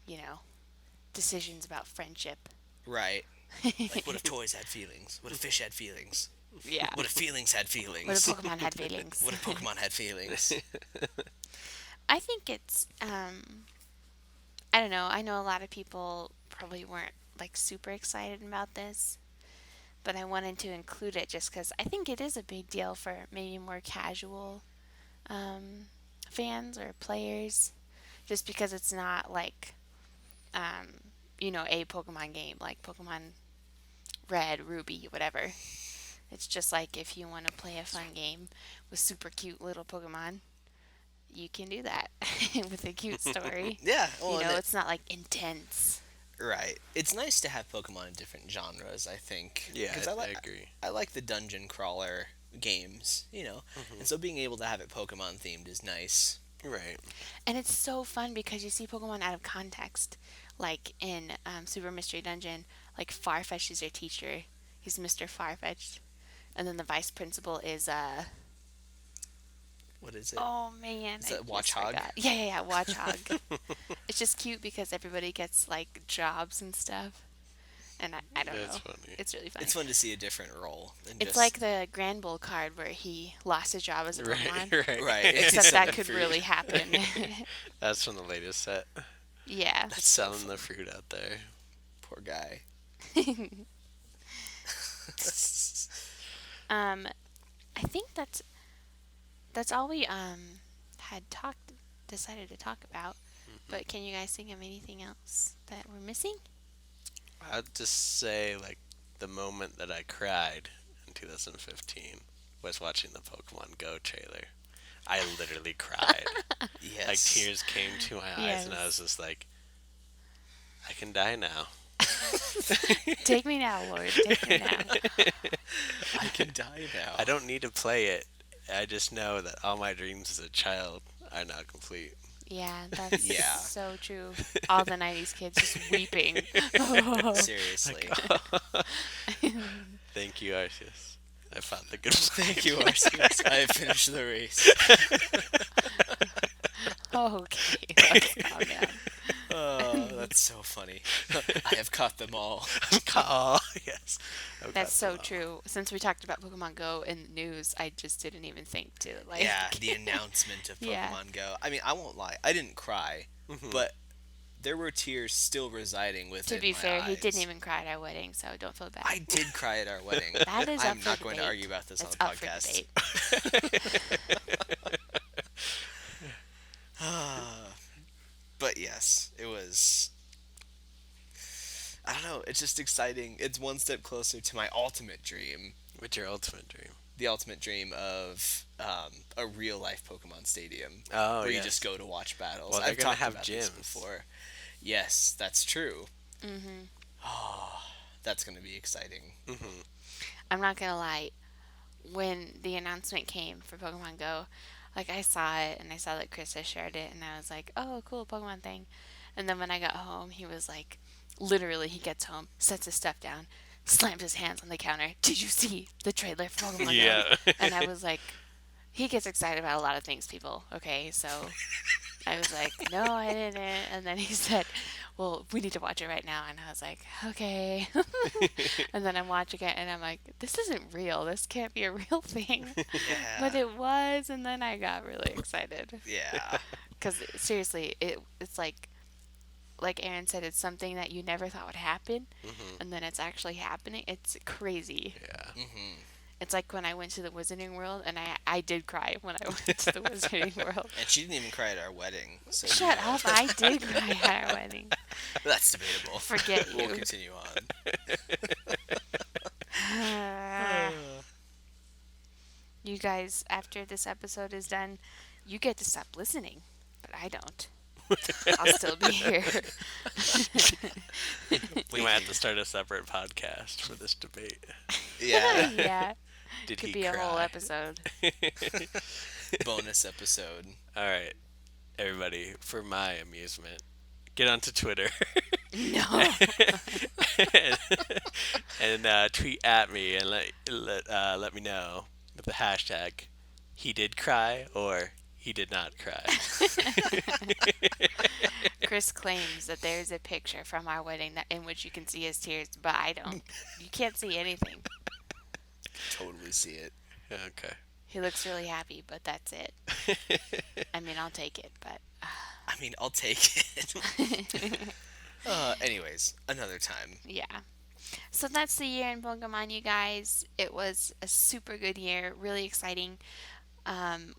decisions about friendship. Right. Like, what if toys had feelings? What if fish had feelings? Yeah. What if feelings had feelings? What if Pokemon had feelings? What if Pokemon had feelings? I think it's, I don't know. I know a lot of people probably weren't, like, super excited about this. But I wanted to include it just because I think it is a big deal for maybe more casual fans or players. Just because it's not like, a Pokemon game, like Pokemon Red, Ruby, whatever. It's just like if you want to play a fun game with super cute little Pokemon, you can do that with a cute story. Yeah, well, You know, and it's not like intense. right. It's nice to have Pokemon in different genres, I think. Yeah, 'Cause I agree. I like the dungeon crawler games, and so being able to have it Pokemon themed is nice. Right. And it's so fun because you see Pokemon out of context. Like in Super Mystery Dungeon, like Farfetch is your teacher. He's Mr. Farfetch. And then the vice principal is What is it? oh man, Is I that just Watchog? forgot. Yeah, Watchog. It's just cute because everybody gets like jobs and stuff. And I don't That's know. funny. It's really funny. It's fun to see a different role. Than It's just, like the Grand Bull card where he lost his job as a Pokemon. Right. Right. right. Except Except that the could fruit. really happen. That's from the latest set. Yeah. That's so Selling fun. the fruit out there. Poor guy. I think that's all we had decided to talk about. But can you guys think of anything else that we're missing? I'd just say, like, the moment that I cried in 2015 was watching the Pokemon Go trailer. I literally cried. Yes. Like, tears came to my eyes, and I was just like, I can die now. Take me now, Lord. Take me now. I can die now. I don't need to play it. I just know that all my dreams as a child are now complete. Yeah, that's Yeah. so true. All the 90s kids just weeping. Seriously. Thank you, Arceus. I fought the good fight. Thank you, Arceus. I have finished the race. Okay, let's calm down. Oh, that's so funny. I have caught them all. Oh, yes. I've got That's so them all. true. Since we talked about Pokemon Go in the news, I just didn't even think to like. Yeah, the announcement of Pokemon Yeah. Go. I mean, I won't lie. I didn't cry, Mm-hmm. but there were tears still residing within To be my fair, he eyes. didn't even cry at our wedding, so don't feel bad. I did cry at our wedding. That is I'm up for not going to debate. argue about this That's on up the for podcast. debate. But yes, it was. I don't know. It's just exciting. It's one step closer to my ultimate dream. What's your ultimate dream? The ultimate dream of a real life Pokemon Stadium Oh, where you yes. just go to watch battles. Well, they're I've gonna talked have about this gyms. before. Yes, that's true. Hmm. Oh, that's going to be exciting. I'm not gonna lie. When the announcement came for Pokemon Go, like I saw it and I saw that Chris had shared it, and I was like, "Oh, cool Pokemon thing." And then when I got home, he was like, literally, he gets home, sets his stuff down, slams his hands on the counter. Did you see the trailer for Pokemon Go? Yeah. And I was like, he gets excited about a lot of things, people. Okay, so I was like, no, I didn't. And then he said, well, we need to watch it right now. And I was like, okay. And then I'm watching it and I'm like, this isn't real. This can't be a real thing. Yeah. But it was. And then I got really excited. Yeah. Because seriously, it's like Aaron said, it's something that you never thought would happen. And then it's actually happening. It's crazy. Yeah. It's like when I went to the Wizarding World, and I did cry when I went to the Wizarding World. And she didn't even cry at our wedding. So Shut up! I did cry at our wedding. That's debatable. Forget We'll you. continue on. You guys, after this episode is done, you get to stop listening, but I don't. I'll still be here. We might have to start a separate podcast for this debate. Yeah. Yeah, Did could he be cry? a whole episode. Bonus episode. All right, everybody, for my amusement, get onto Twitter No. and tweet at me and let me know with the hashtag he did cry or he did not cry. Chris claims that there's a picture from our wedding in which you can see his tears, but I don't. You can't see anything. Totally see it. Okay. He looks really happy, but that's it. I mean, I'll take it, but I mean, I'll take it. Anyways, another time. yeah. So that's the year in Pokemon, you guys. It was a super good year, really exciting.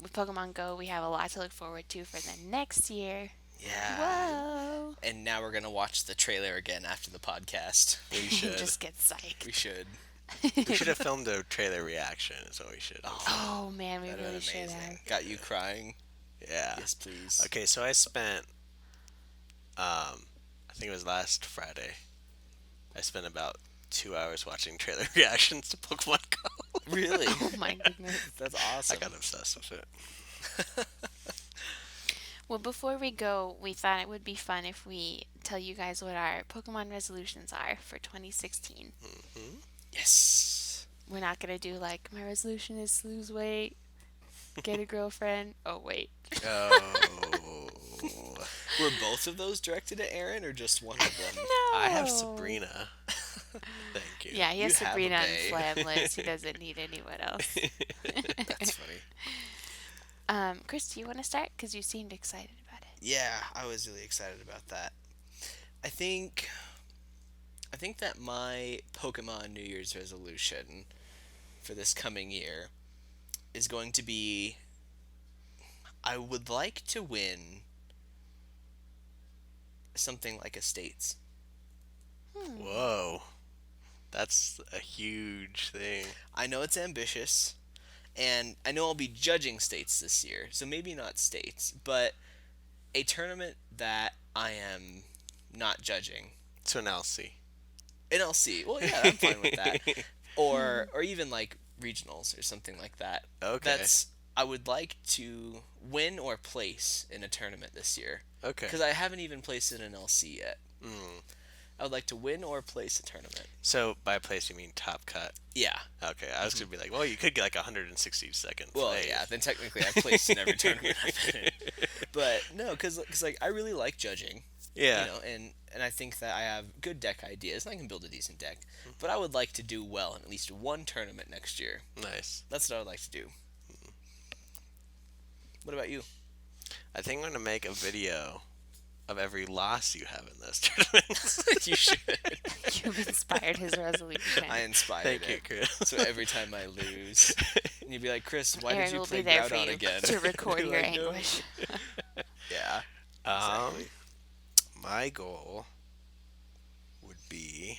With Pokemon Go, we have a lot to look forward to for the next year. Yeah. Whoa! And now we're going to watch the trailer again after the podcast. We should. Just get psyched. We should. We should have filmed a trailer reaction. Is what we should have. Oh man, we That really would should amazing. have. Got you crying. Yeah. Yes, please. Okay, so I spent, I think it was last Friday. I spent about 2 hours watching trailer reactions to Pokemon Go. Really? Oh my goodness. That's I awesome. got obsessed with it. Well, before we go, we thought it would be fun if we tell you guys what our Pokemon resolutions are for 2016. Yes. We're not going to do like, my resolution is to lose weight, get a girlfriend. Oh, wait. Oh. Were both of those directed at Aaron or just one of them? No. I have Sabrina. Thank you. Yeah, he has You have a Sabrina and bae. Flamless. He doesn't need anyone else. That's funny. Chris, do you want to start? Because you seemed excited about it. Yeah, I was really excited about that. I think that my Pokemon New Year's resolution for this coming year is going to be I would like to win something like a States. Whoa. That's a huge thing. I know it's ambitious, and I know I'll be judging States this year, so maybe not States, but a tournament that I am not judging. So an LC. An LC. Well, yeah, I'm fine with that. Or even like regionals or something like that. Okay. I would like to win or place in a tournament this year Okay. because I haven't even placed in an LC yet. Mm. I would like to win or place a tournament. So by place you mean top cut? Yeah. Okay, I was gonna be like, well, you could get like 162nd. Well, place. yeah. Then technically I've placed in every tournament I've been in. But no, because like I really like judging. Yeah. You know, and I think that I have good deck ideas and I can build a decent deck. But I would like to do well in at least one tournament next year. Nice. That's what I would like to do. What about you? I think I'm gonna make a video of every loss you have in those tournaments. You should. You've inspired his resolution. I inspired Thank you, it. Chris. So every time I lose, and you'd be like, Chris, why Aaron did you will play be there for Groudon you again? to record Be your like, "No." anguish. Yeah. Um, Exactly. my goal would be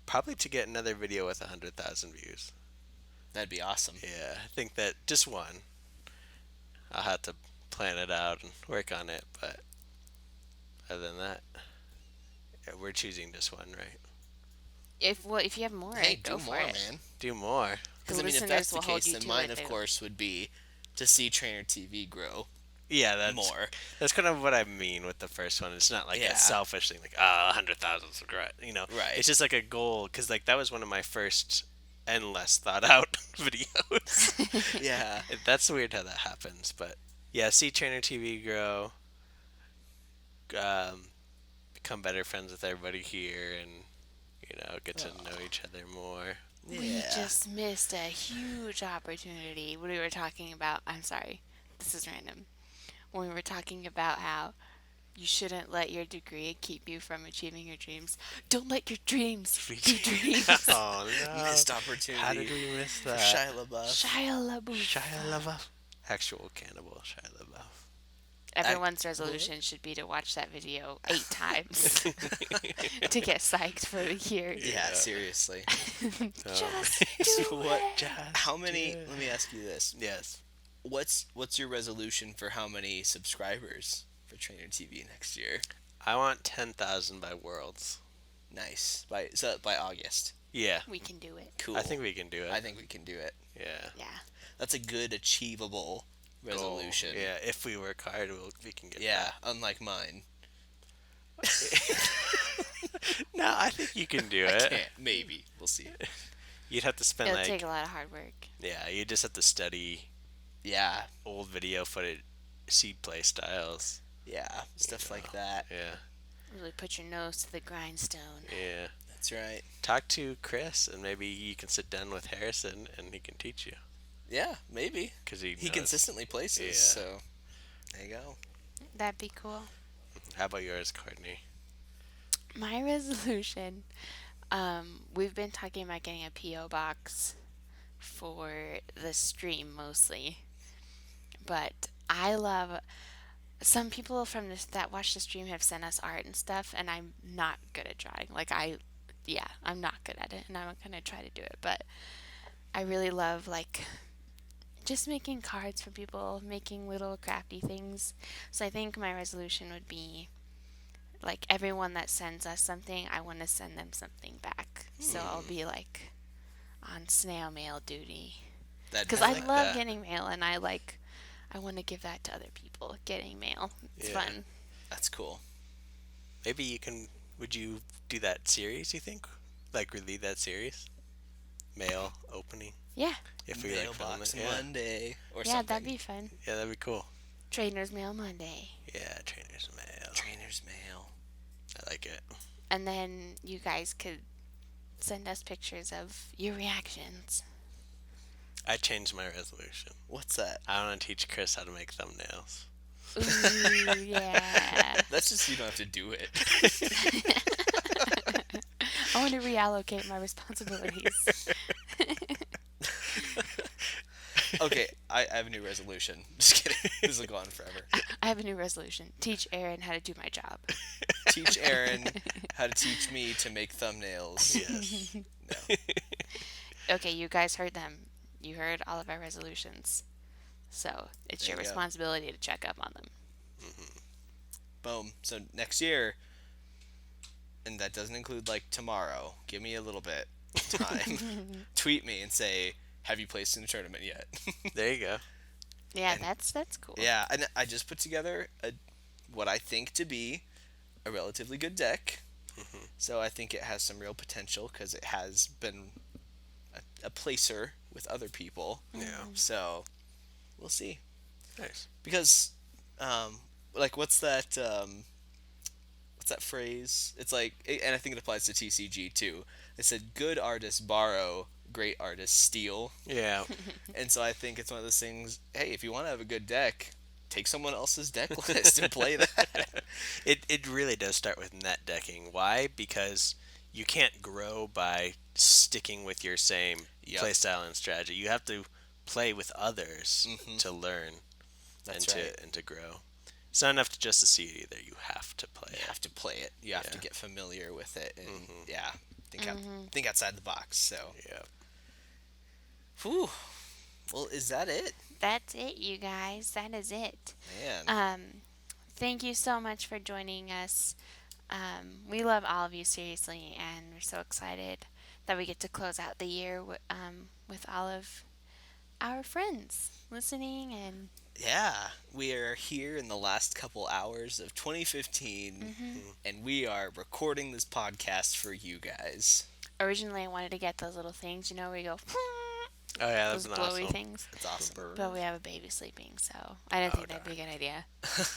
probably to get another video with 100,000 views. That'd be awesome. Yeah, I think that just one. I'll have to plan it out and work on it, but other than that, yeah, we're choosing just one, right? If you have more, Hey, go do for more, it. man. Do more. Because The I mean, if listeners that's the will hold case, you then to mine, it, of too. course, would be to see Trainer TV grow Yeah, that's more. That's kind of what I mean with the first one. It's not like Yeah. a selfish thing, like 100,000 subscribers. You know, Right. It's just like a goal because like that was one of my first and less thought out videos. Yeah. That's weird how that happens, but yeah, see Trainer TV grow, become better friends with everybody here, and get to know each other more. We Yeah. just missed a huge opportunity when we were talking about. I'm sorry, this is random. When we were talking about how you shouldn't let your degree keep you from achieving your dreams. Don't let your dreams be dreams. Oh no! Missed opportunity. How did we miss for that? Shia LaBeouf. Shia LaBeouf. Shia LaBeouf. Actual cannibal Shia LaBeouf. Everyone's resolution should be to watch that video 8 times to get psyched for the year. Yeah, seriously. Just So do what? it. How many? Let me ask you this. Yes. What's your resolution for how many subscribers for Trainer TV next year? I want 10,000 by Worlds. Nice. By August. Yeah. We can do it. Cool. I think we can do it. I think we can do it. Yeah. Yeah. That's a good achievable resolution. Goal. Yeah, if we work hard, we can get Yeah, unlike mine. that. No, I think you can do I it. can't. Maybe. We'll see. You'd have to spend It'll like, take a lot of hard work. yeah, you just have to study Yeah. old video footage, seed play styles. Yeah. Stuff know. like that. Yeah. Really put your nose to the grindstone. Yeah. That's right. Talk to Chris, and maybe you can sit down with Harrison, and he can teach you. Yeah, maybe. Cause he He knows. consistently places, Yeah. so there you go. That'd be cool. How about yours, Courtney? My resolution, we've been talking about getting a P.O. box for the stream mostly. But I love, some people from that watch the stream have sent us art and stuff, and I'm not good at drawing. I'm not good at it, and I'm going to try to do it. But I really love, like, just making cards for people, making little crafty things. So I think my resolution would be like everyone that sends us something, I want to send them something back. So I'll be like on snail mail duty because I like love that. getting mail, and I want to give that to other people. Getting mail, it's Yeah. fun. That's cool. Maybe you can. Would you do that series? You think, like, lead that series, mail opening? Yeah, If we like film Mailbox it, yeah, Monday or yeah, something. that'd be fun. yeah, that'd be cool. Trainers Mail Monday, Yeah, trainers mail. Trainer's mail. I like it. and then you guys could send us pictures of your reactions. I changed my resolution. What's that? I want to teach Chris how to make thumbnails. Ooh, yeah. That's just you don't have to do it. I want to reallocate my responsibilities. Okay, I have a new resolution. Just kidding. This will go on forever. I have a new resolution. Teach Aaron how to do my job. Teach Aaron how to teach me to make thumbnails. Yes. No. Okay, you guys heard them. You heard all of our resolutions. So it's There your you go. responsibility to check up on them. Boom. So next year, and that doesn't include like tomorrow. Give me a little bit of time. Tweet me and say, "Have you placed in a tournament yet?" There you go. Yeah, And- that's cool. Yeah, and I just put together what I think to be a relatively good deck. So I think it has some real potential because it has been a placer with other people. Yeah. So we'll see. Nice. Because, like, what's that phrase? It's like, and I think it applies to TCG too. It said, "Good artists borrow, great artists steal." Yeah. And so I think it's one of those things. Hey, if you want to have a good deck, take someone else's deck list and play that. It really does start with net decking. Why? Because you can't grow by sticking with your same Yep. playstyle and strategy. You have to play with others to learn That's right. and to grow. It's not enough just to see it either. You have to play You it. have to play it. You have to Yeah. get familiar with it, and yeah, think outside the box. So, Yeah. whew. Well, is that it, That's it, you guys. That is it. man? Thank you so much for joining us. We love all of you, seriously, and we're so excited that we get to close out the year with all of our friends listening. And Yeah, we are here in the last couple hours of 2015, and we are recording this podcast for you guys. originally, I wanted to get those little things, where you go, Oh yeah, those that's blowy awesome. things. It's awesome. But we have a baby sleeping, so I didn't Oh, think that'd be a good idea.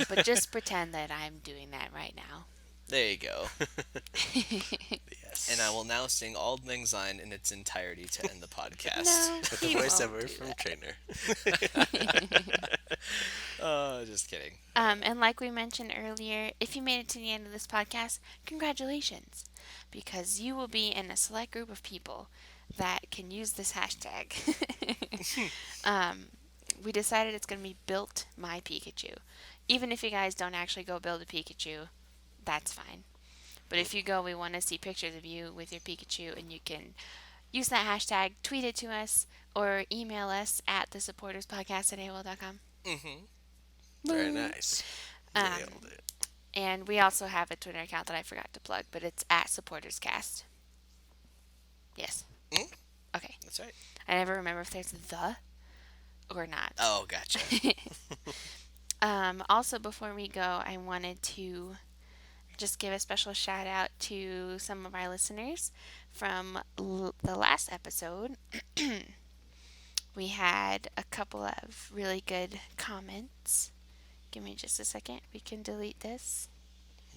But just pretend that I'm doing that right now. There you go. Yes. And I will now sing Auld Lang Syne in its entirety to end the podcast. No, With the he won't voiceover do from that. Trainer. Just kidding. And like we mentioned earlier, if you made it to the end of this podcast, congratulations, because you will be in a select group of people that can use this hashtag. We decided it's going to be Built My Pikachu. Even if you guys don't actually go build a Pikachu, that's fine. But if you go, we want to see pictures of you with your Pikachu, and you can use that hashtag, tweet it to us, or email us at thesupporterspodcast@AOL.com. Very nice. Um, Nailed it. And we also have a Twitter account that I forgot to plug, but it's at SupportersCast. Yes. Mm. Okay. That's right. I never remember if there's the or not. Oh, gotcha. Also, before we go, I wanted to just give a special shout out to some of our listeners from the last episode. We had a couple of really good comments. Give me just a second. We can delete this.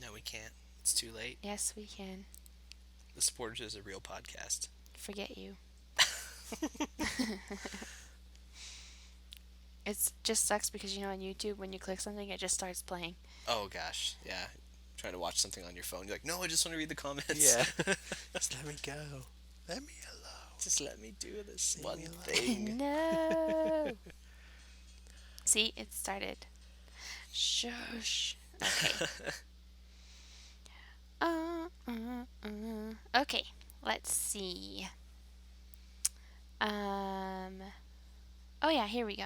No, we can't. It's too late. Yes, we can. The Supporters is a real podcast. Forget you. It just sucks because on YouTube when you click something it just starts playing. Oh, gosh. Yeah. Trying to watch something on your phone. You're like, no, I just want to read the comments. Yeah. Just let me go. Let me alone. Just let me do this one me alone. thing. No. See, it started. Shush. Okay. Okay, let's see. Oh yeah, here we go.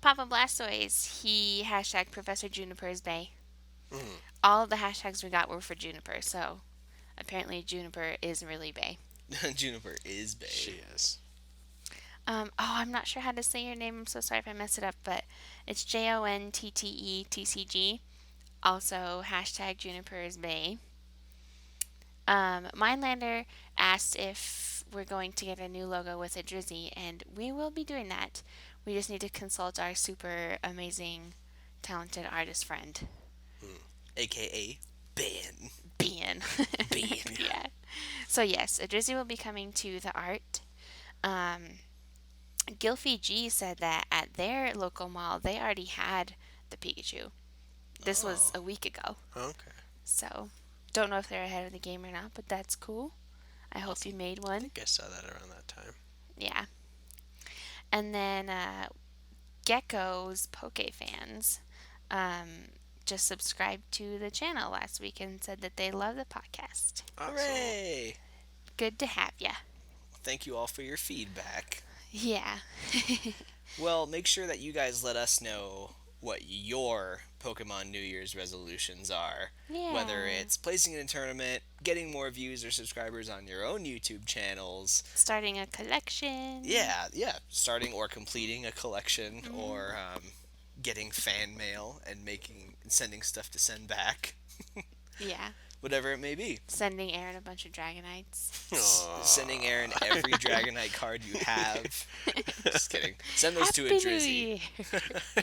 Papa Blastoise, he hashtag Professor Juniper's Bay. All of the hashtags we got were for Juniper, so apparently Juniper is really Bay. Juniper is bae. She is. I'm not sure how to say your name. I'm so sorry if I mess it up, but it's JONTTETCG. Also, hashtag Juniper is Bay. Mindlander asked if we're going to get a new logo with a Drizzy, and we will be doing that. We just need to consult our super amazing, talented artist friend, AKA Ben. Bean. Bean. Yeah. So yes, a Drizzy will be coming to the art. Gilfy G said that at their local mall, they already had the Pikachu. This was a week ago. Okay. So, don't know if they're ahead of the game or not, but that's cool. I hope you made I one. think I saw that around that time. Yeah. And then Gecko's Poke fans just subscribed to the channel last week and said that they love the podcast. Awesome. Hooray! Good to have ya. Thank you all for your feedback. Yeah. Well, make sure that you guys let us know what your Pokemon New Year's resolutions are. Yeah. Whether it's placing in a tournament, getting more views or subscribers on your own YouTube channels. Starting a collection. Yeah. Starting or completing a collection, or getting fan mail and sending stuff to send back. Yeah. Whatever it may be. Sending Aaron a bunch of Dragonites. Aw. Sending Aaron every Dragonite card you have. Just kidding. Send those to a Happy New Drizzy. Year.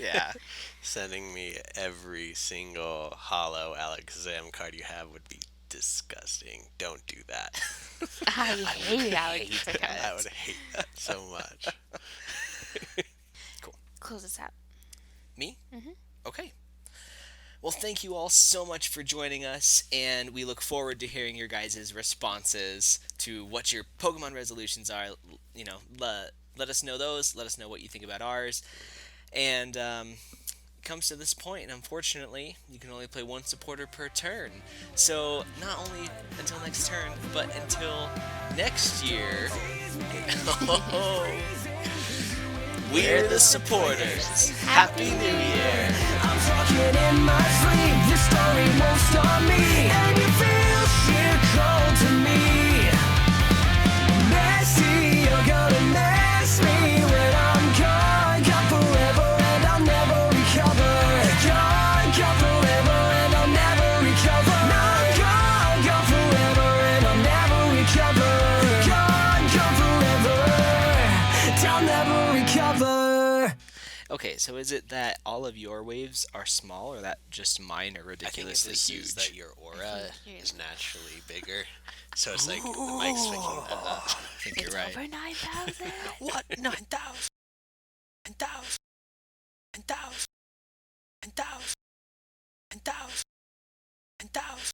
Yeah. Sending me every single hollow Alakazam card you have would be disgusting. Don't do that. I hate Alex. I would hate that so much. Close us out. Me? Mm-hmm. Okay. Well, thank you all so much for joining us, and we look forward to hearing your guys' responses to what your Pokemon resolutions are. You know, let us know those. Let us know what you think about ours. And it comes to this point, and unfortunately, you can only play one supporter per turn. So not only until next turn, but until next year. We're the supporters. Happy New Year. I'm talking in my sleep. This story won't stop me. And you feel shit cold to me. Nasty, you're gonna mess me when I'm gone. Gone forever and I'll never recover. Gone forever and I'll never recover. Gone forever and I'll never recover. Gone forever. I'll never recover. Okay, so is it that all of your waves are small, or that just mine are I think ridiculously this huge? is that your aura you're- is naturally bigger. So it's like the mic's picking that up. I think you're right. Over 9,000. What? 9,000?